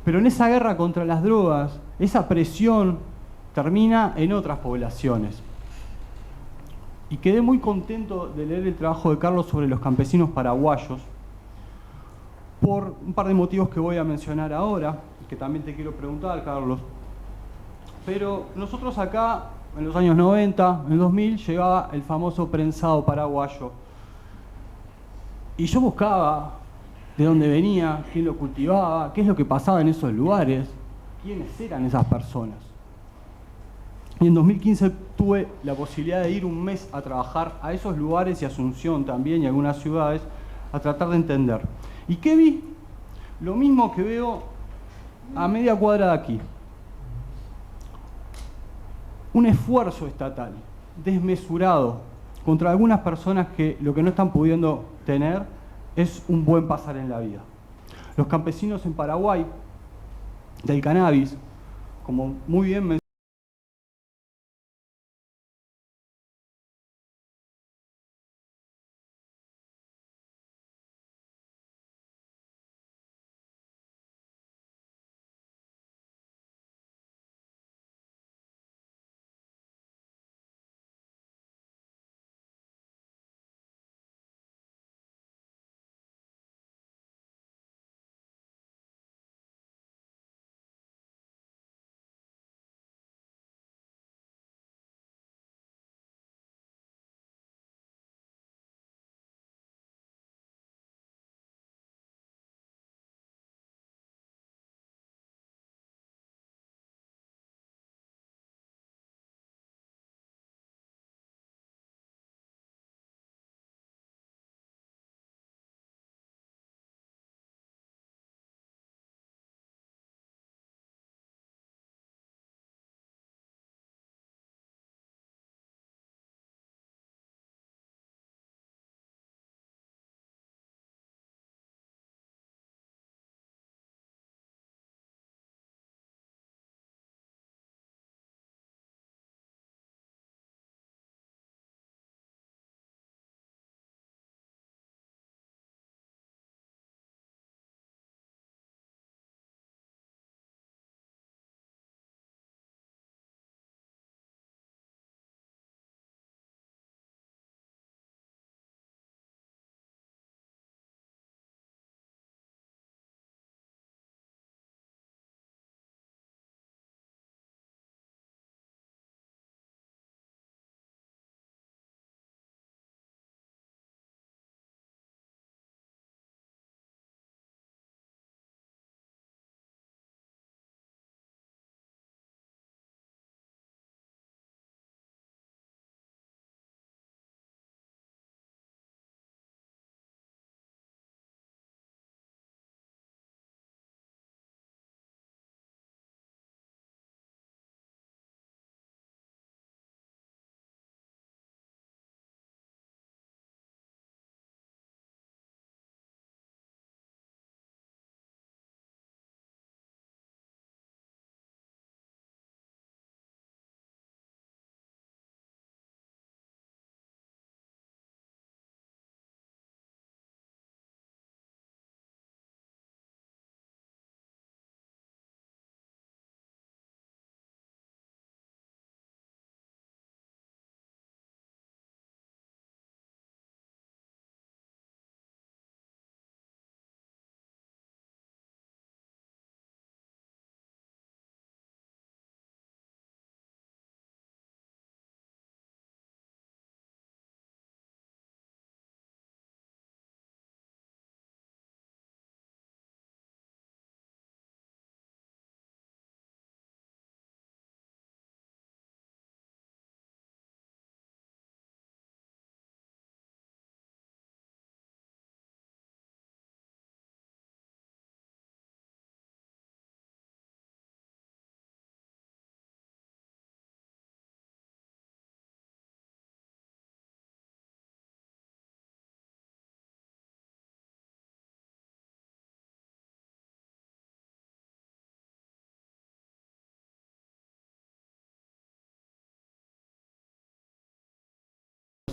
[SPEAKER 5] Pero en esa guerra contra las drogas, esa presión termina en otras poblaciones. Y quedé muy contento de leer el trabajo de Carlos sobre los campesinos paraguayos, por un par de motivos que voy a mencionar ahora, y que también te quiero preguntar, Carlos. Pero nosotros acá, en los años 90, en el 2000, llegaba el famoso prensado paraguayo. Y yo buscaba de dónde venía, quién lo cultivaba, qué es lo que pasaba en esos lugares, quiénes eran esas personas. Y en 2015 tuve la posibilidad de ir un mes a trabajar a esos lugares y Asunción también y algunas ciudades a tratar de entender. ¿Y qué vi? Lo mismo que veo a media cuadra de aquí. Un esfuerzo estatal desmesurado contra algunas personas que lo que no están pudiendo tener es un buen pasar en la vida. Los campesinos en Paraguay del cannabis, como muy bien mencioné,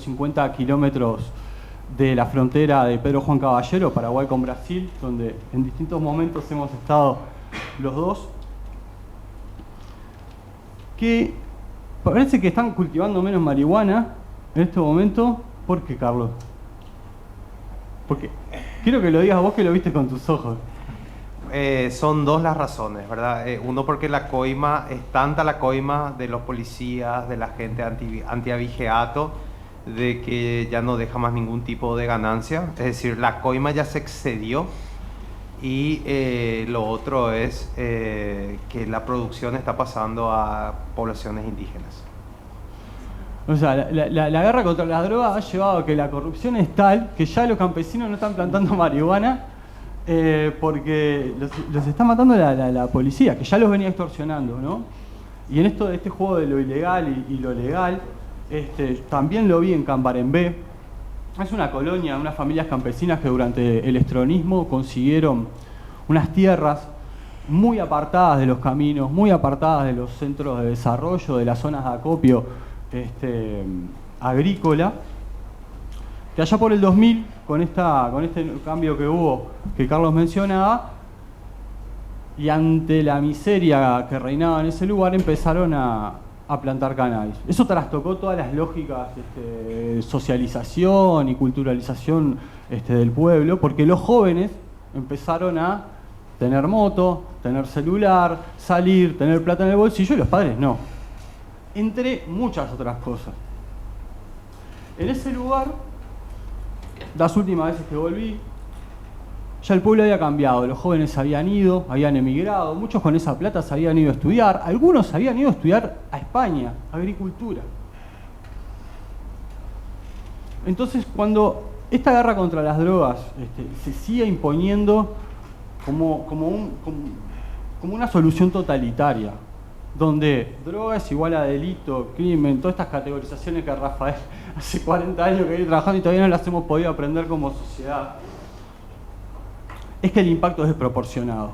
[SPEAKER 5] 150 kilómetros de la frontera de Pedro Juan Caballero, Paraguay con Brasil, donde en distintos momentos hemos estado los dos, que parece que están cultivando menos marihuana en este momento. ¿Por qué, Carlos? Porque quiero que lo digas vos, que lo viste con tus ojos.
[SPEAKER 3] Son dos las razones, ¿verdad? Uno, porque la coima, es tanta la coima de los policías, de la gente antiavigeato, de que ya no deja más ningún tipo de ganancia. Es decir, la coima ya se excedió. Y lo otro es que la producción está pasando a poblaciones indígenas.
[SPEAKER 5] O sea, la guerra contra las drogas ha llevado a que la corrupción es tal que ya los campesinos no están plantando marihuana porque los está matando la policía, que ya los venía extorsionando, ¿no? Y en esto de este juego de lo ilegal y lo legal, también lo vi en Cambarembé. Es una colonia, unas familias campesinas que durante el estronismo consiguieron unas tierras muy apartadas de los caminos, muy apartadas de los centros de desarrollo, de las zonas de acopio agrícola, que allá por el 2000, con este cambio que hubo, que Carlos mencionaba, y ante la miseria que reinaba en ese lugar, empezaron a plantar cannabis. Eso trastocó todas las lógicas de socialización y culturalización del pueblo, porque los jóvenes empezaron a tener moto, tener celular, salir, tener plata en el bolsillo, y los padres no. Entre muchas otras cosas. En ese lugar, las últimas veces que volví, ya el pueblo había cambiado, los jóvenes habían ido, habían emigrado, muchos con esa plata se habían ido a estudiar, algunos habían ido a estudiar a España, agricultura. Entonces, cuando esta guerra contra las drogas se sigue imponiendo como una solución totalitaria, donde droga es igual a delito, crimen, todas estas categorizaciones que Rafael hace 40 años que viene trabajando y todavía no las hemos podido aprender como sociedad, es que el impacto es desproporcionado.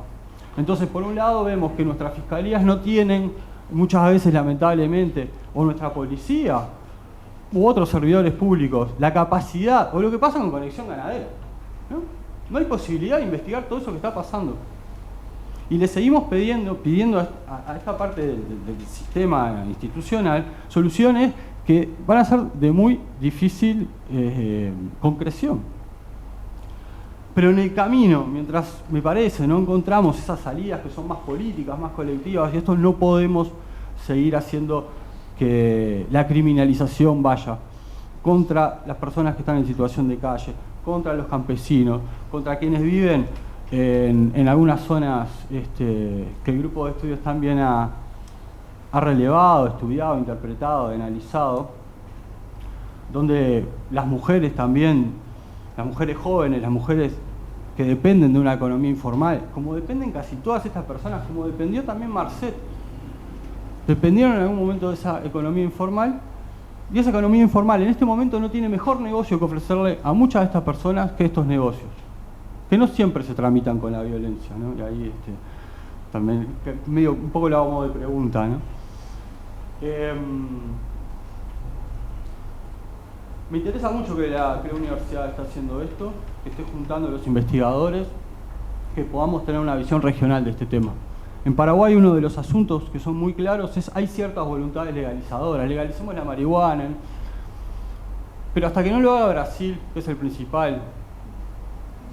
[SPEAKER 5] Entonces, por un lado, vemos que nuestras fiscalías no tienen, muchas veces lamentablemente, o nuestra policía, u otros servidores públicos, la capacidad, o lo que pasa con Conexión Ganadera, ¿no? No hay posibilidad de investigar todo eso que está pasando. Y le seguimos pidiendo a esta parte del sistema institucional soluciones que van a ser de muy difícil concreción. Pero en el camino, mientras, me parece, no encontramos esas salidas que son más políticas, más colectivas, y esto no podemos seguir haciendo que la criminalización vaya contra las personas que están en situación de calle, contra los campesinos, contra quienes viven en algunas zonas que el grupo de estudios también ha relevado, estudiado, interpretado, analizado, donde las mujeres también, las mujeres jóvenes, las mujeres que dependen de una economía informal, como dependen casi todas estas personas, como dependió también Marcet, dependieron en algún momento de esa economía informal, y esa economía informal en este momento no tiene mejor negocio que ofrecerle a muchas de estas personas que estos negocios, que no siempre se tramitan con la violencia, ¿no? Y ahí también medio un poco la vamos de pregunta, ¿no? Me interesa mucho que la universidad está haciendo esto, que esté juntando a los investigadores, que podamos tener una visión regional de este tema. En Paraguay uno de los asuntos que son muy claros es hay ciertas voluntades legalizadoras, legalicemos la marihuana, ¿no? Pero hasta que no lo haga Brasil, que es el principal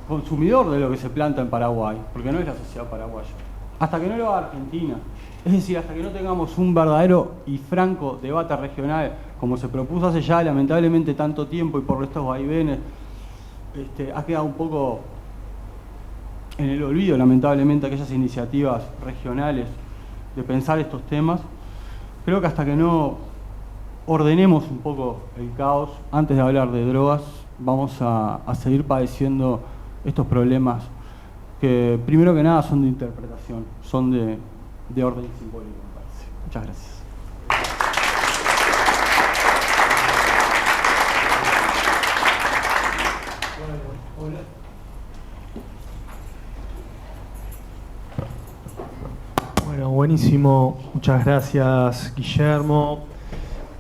[SPEAKER 5] consumidor de lo que se planta en Paraguay, porque no es la sociedad paraguaya, hasta que no lo haga Argentina, es decir, hasta que no tengamos un verdadero y franco debate regional, como se propuso hace ya lamentablemente tanto tiempo y por estos vaivenes, ha quedado un poco en el olvido lamentablemente aquellas iniciativas regionales de pensar estos temas. Creo que hasta que no ordenemos un poco el caos antes de hablar de drogas, vamos a seguir padeciendo estos problemas que primero que nada son de interpretación, son de orden simbólico, me parece. Muchas gracias.
[SPEAKER 1] Bueno, buenísimo. Muchas gracias, Guillermo.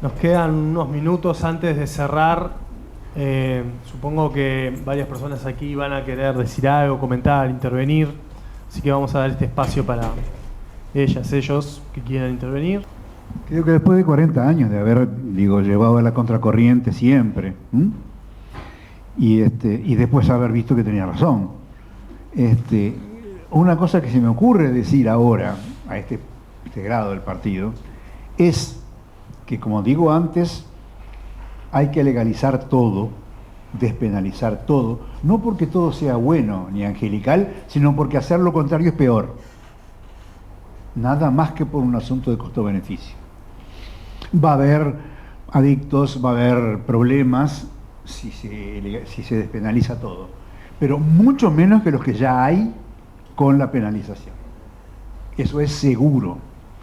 [SPEAKER 1] Nos quedan unos minutos antes de cerrar. Supongo que varias personas aquí van a querer decir algo, comentar, intervenir. Así que vamos a dar este espacio para ellos que quieran intervenir.
[SPEAKER 6] Creo que después de 40 años de haber, llevado a la contracorriente siempre, y después haber visto que tenía razón, una cosa que se me ocurre decir ahora, a este grado del partido, es que, como digo antes, hay que legalizar todo, despenalizar todo, no porque todo sea bueno ni angelical, sino porque hacer lo contrario es peor. Nada más que por un asunto de costo-beneficio. Va a haber adictos, va a haber problemas si se despenaliza todo, pero mucho menos que los que ya hay con la penalización. Eso es seguro,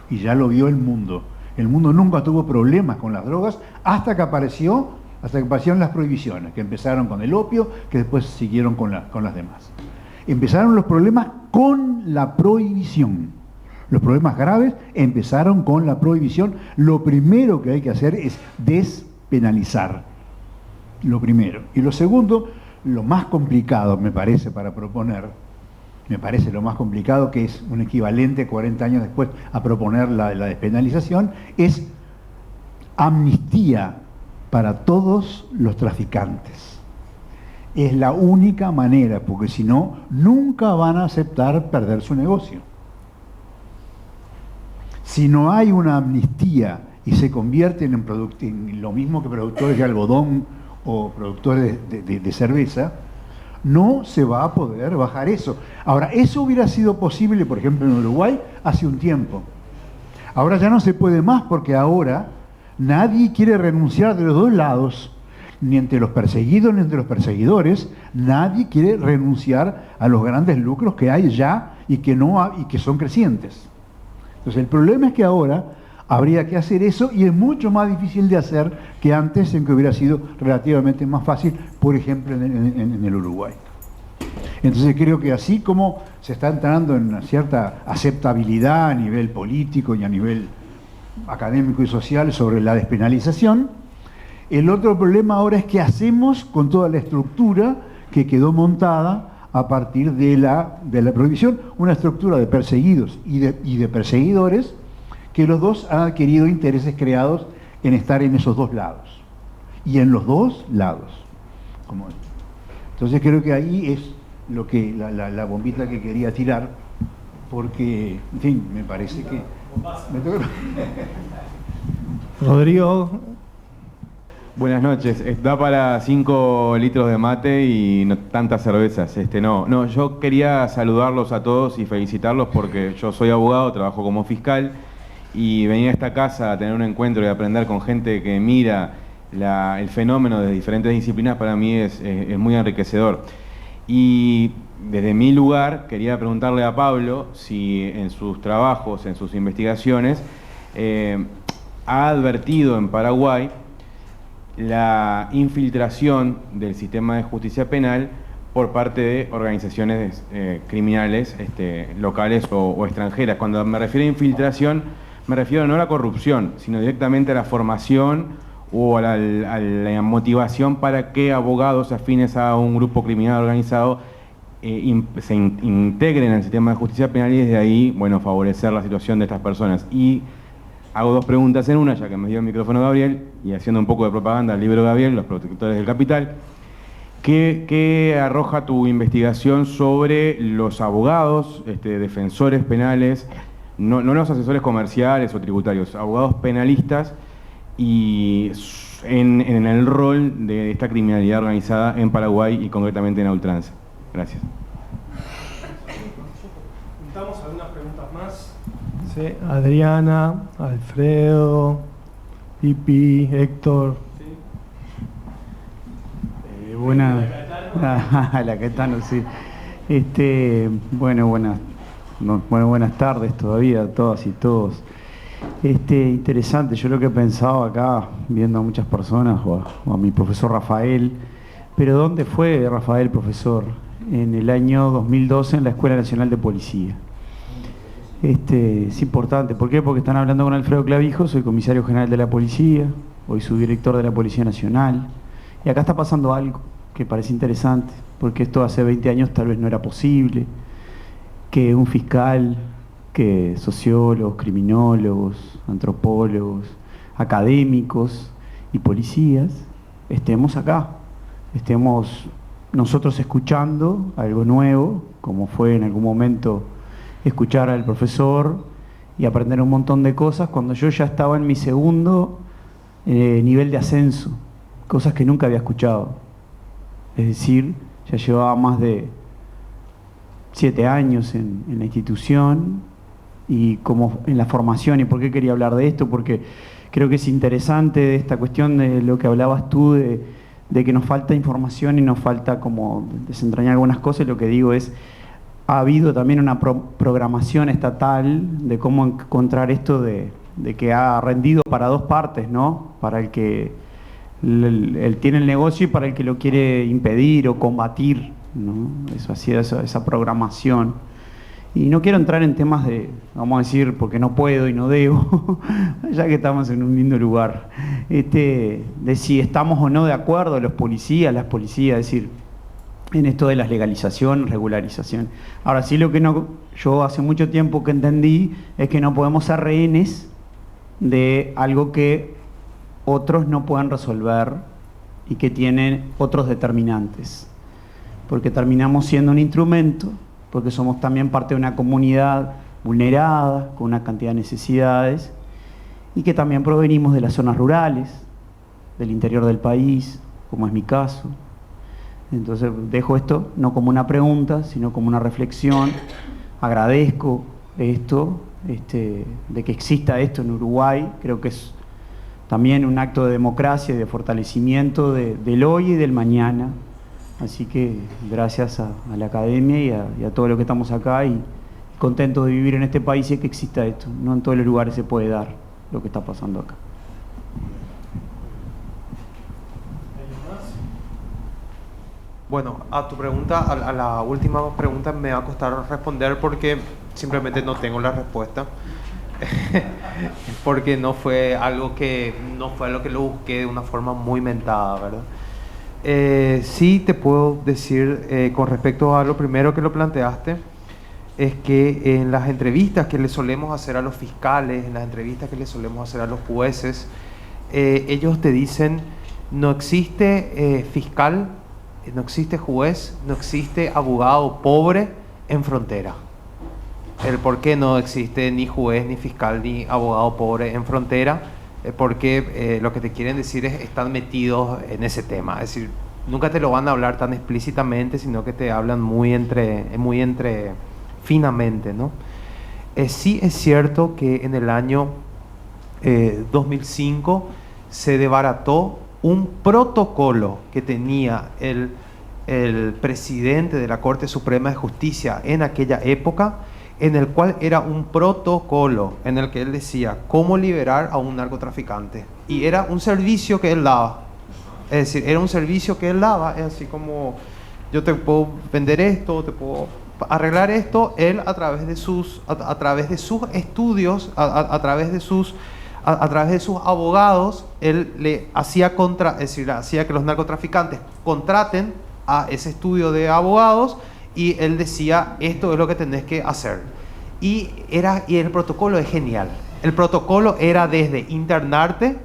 [SPEAKER 6] y ya lo vio el mundo. El mundo nunca tuvo problemas con las drogas hasta que aparecieron las prohibiciones, que empezaron con el opio, que después siguieron con las demás. Empezaron los problemas con la prohibición. Los problemas graves empezaron con la prohibición. Lo primero que hay que hacer es despenalizar. Lo primero. Y lo segundo, lo más complicado, me parece, para proponer, lo más complicado, que es un equivalente 40 años después a proponer la despenalización, es amnistía para todos los traficantes. Es la única manera, porque si no, nunca van a aceptar perder su negocio. Si no hay una amnistía y se convierten en lo mismo que productores de algodón o productores de cerveza, no se va a poder bajar eso. Ahora, eso hubiera sido posible, por ejemplo, en Uruguay hace un tiempo. Ahora ya no se puede más, porque ahora nadie quiere renunciar de los dos lados, ni entre los perseguidos ni entre los perseguidores. Nadie quiere renunciar a los grandes lucros que hay ya y que son crecientes. Entonces, el problema es que ahora habría que hacer eso, y es mucho más difícil de hacer que antes, en que hubiera sido relativamente más fácil, por ejemplo, en el Uruguay. Entonces creo que así como se está entrando en una cierta aceptabilidad a nivel político y a nivel académico y social sobre la despenalización, el otro problema ahora es qué hacemos con toda la estructura que quedó montada a partir de la prohibición, una estructura de perseguidos y de perseguidores, que los dos han adquirido intereses creados en estar en esos dos lados. Y en los dos lados. Entonces creo que ahí es lo que la bombita que quería tirar, porque, en fin, me parece que...
[SPEAKER 1] Rodrigo.
[SPEAKER 7] Buenas noches. Da para 5 litros de mate y no tantas cervezas. No, yo quería saludarlos a todos y felicitarlos, porque yo soy abogado, trabajo como fiscal, y venir a esta casa a tener un encuentro y aprender con gente que mira el fenómeno de diferentes disciplinas, para mí es muy enriquecedor. Y desde mi lugar quería preguntarle a Pablo si en sus trabajos, en sus investigaciones, ha advertido en Paraguay la infiltración del sistema de justicia penal por parte de organizaciones criminales locales o extranjeras. Cuando me refiero a infiltración, me refiero no a la corrupción, sino directamente a la formación o a la motivación para que abogados afines a un grupo criminal organizado se integren al sistema de justicia penal, y desde ahí, bueno, favorecer la situación de estas personas. Y hago dos preguntas en una, ya que me dio el micrófono Gabriel, y haciendo un poco de propaganda al libro Gabriel, Los Protectores del Capital. ¿Qué arroja tu investigación sobre los abogados, defensores penales, no los asesores comerciales o tributarios, abogados penalistas, y en el rol de esta criminalidad organizada en Paraguay y concretamente en la ultranza? Gracias.
[SPEAKER 1] Juntamos algunas preguntas más. Sí, Adriana, Alfredo, Pipi, Héctor.
[SPEAKER 8] Sí. Buenas. La Caetano, sí. Buenas tardes todavía a todas y todos. Interesante, yo lo que he pensado acá, viendo a muchas personas, o a mi profesor Rafael, pero ¿dónde fue Rafael, profesor? En el año 2012 en la Escuela Nacional de Policía. Es importante. ¿Por qué? Porque están hablando con Alfredo Clavijo, soy comisario general de la policía, hoy subdirector de la Policía Nacional. Y acá está pasando algo que parece interesante, porque esto hace 20 años tal vez no era posible, que un fiscal, que sociólogos, criminólogos, antropólogos, académicos y policías estemos acá, estemos nosotros escuchando algo nuevo, como fue en algún momento escuchar al profesor y aprender un montón de cosas cuando yo ya estaba en mi segundo nivel de ascenso, cosas que nunca había escuchado. Es decir, ya llevaba más de 7 años en la institución y como en la formación. ¿Y por qué quería hablar de esto? Porque creo que es interesante esta cuestión de lo que hablabas tú, de que nos falta información y nos falta como desentrañar algunas cosas. Y lo que digo es, ha habido también una programación estatal de cómo encontrar esto de que ha rendido para dos partes, ¿no? Para el que él tiene el negocio y para el que lo quiere impedir o combatir, ¿no? Eso hacía esa programación. Y no quiero entrar en temas de, vamos a decir, porque no puedo y no debo, ya que estamos en un lindo lugar, de si estamos o no de acuerdo los policías, las policías, es decir, en esto de las legalizaciones, regularización. Ahora sí, lo que yo hace mucho tiempo que entendí es que no podemos ser rehenes de algo que otros no puedan resolver y que tienen otros determinantes, porque terminamos siendo un instrumento, porque somos también parte de una comunidad vulnerada, con una cantidad de necesidades, y que también provenimos de las zonas rurales, del interior del país, como es mi caso. Entonces dejo esto no como una pregunta, sino como una reflexión. Agradezco esto, de que exista esto en Uruguay. Creo que es también un acto de democracia y de fortalecimiento del hoy y del mañana. Así que gracias a la academia y a todo lo que estamos acá, y contentos de vivir en este país y que exista esto. No en todos los lugares se puede dar lo que está pasando acá.
[SPEAKER 3] Bueno, a tu pregunta, a la última pregunta me va a costar responder porque simplemente no tengo la respuesta. Porque no fue algo que lo busqué de una forma muy mentada, ¿verdad? Sí te puedo decir con respecto a lo primero que lo planteaste, es que en las entrevistas que le solemos hacer a los fiscales, en las entrevistas que le solemos hacer a los jueces, ellos te dicen, no existe fiscal, no existe juez, no existe abogado pobre en frontera. El por qué no existe ni juez, ni fiscal, ni abogado pobre en frontera, porque lo que te quieren decir es están metidos en ese tema. Es decir, nunca te lo van a hablar tan explícitamente, sino que te hablan muy finamente, ¿no? Sí es cierto que en el año 2005 se desbarató un protocolo que tenía el presidente de la Corte Suprema de Justicia en aquella época, en el cual era un protocolo en el que él decía cómo liberar a un narcotraficante. Y era un servicio que él daba. Es decir, era un servicio que él daba, es así como yo te puedo vender esto, te puedo arreglar esto. Él a través de sus estudios, a través de sus abogados, él le hacía hacía que los narcotraficantes contraten a ese estudio de abogados, y él decía, esto es lo que tenés que hacer. Y el protocolo es genial. El protocolo era desde internarte,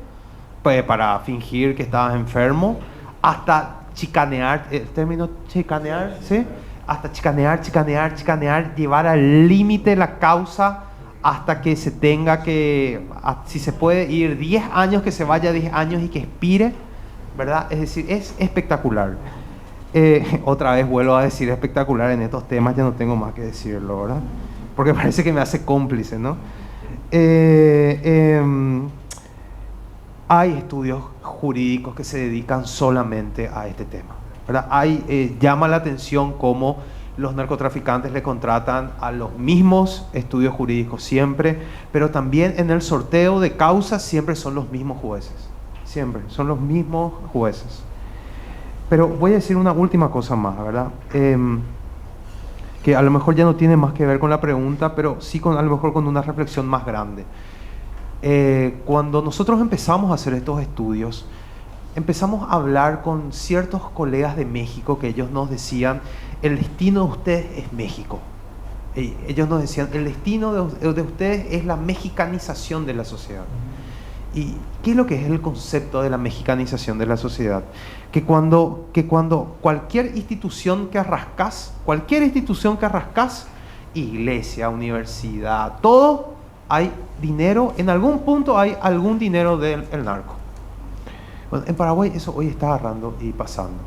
[SPEAKER 3] pues, para fingir que estabas enfermo, hasta chicanear, el término chicanear, ¿sí? Hasta chicanear, llevar al límite la causa hasta que se tenga que, si se puede ir 10 años, que se vaya 10 años y que expire, ¿verdad? Es decir, es espectacular. Otra vez vuelvo a decir espectacular en estos temas, ya no tengo más que decirlo, ¿verdad? Porque parece que me hace cómplice, ¿no? Hay estudios jurídicos que se dedican solamente a este tema, ¿verdad? Llama la atención cómo los narcotraficantes le contratan a los mismos estudios jurídicos siempre, pero también en el sorteo de causas siempre son los mismos jueces, siempre son los mismos jueces. Pero voy a decir una última cosa más, ¿verdad? que a lo mejor ya no tiene más que ver con la pregunta, pero sí a lo mejor con una reflexión más grande. Cuando nosotros empezamos a hacer estos estudios, empezamos a hablar con ciertos colegas de México que ellos nos decían, el destino de ustedes es México. Ellos nos decían, el destino de ustedes es la mexicanización de la sociedad. ¿Y qué es lo que es el concepto de la mexicanización de la sociedad? Que cuando cualquier institución que arrascás, iglesia, universidad, todo, hay dinero, en algún punto hay algún dinero del narco. Bueno, en Paraguay eso hoy está agarrando y pasando.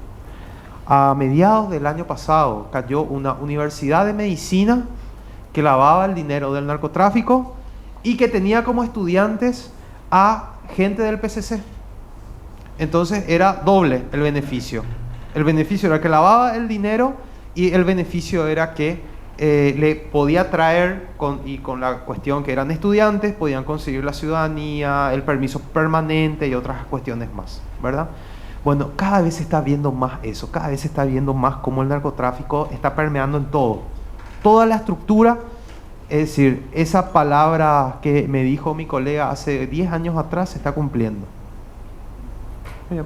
[SPEAKER 3] A mediados del año pasado cayó una universidad de medicina que lavaba el dinero del narcotráfico y que tenía como estudiantes a gente del PCC. Entonces era doble el beneficio. El beneficio era que lavaba el dinero y el beneficio era que le podía traer, con la cuestión que eran estudiantes, podían conseguir la ciudadanía, el permiso permanente y otras cuestiones más, ¿verdad? Bueno, cada vez se está viendo más eso, cada vez se está viendo más cómo el narcotráfico está permeando en todo. Toda la estructura, es decir, esa palabra que me dijo mi colega hace 10 años atrás se está cumpliendo. Bien.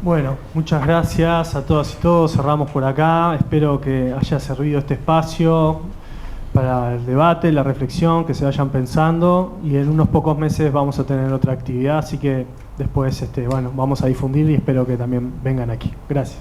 [SPEAKER 1] Bueno, muchas gracias a todas y todos. Cerramos por acá. Espero que haya servido este espacio para el debate, la reflexión, que se vayan pensando. Y en unos pocos meses vamos a tener otra actividad, así que después bueno, vamos a difundir y espero que también vengan aquí. Gracias.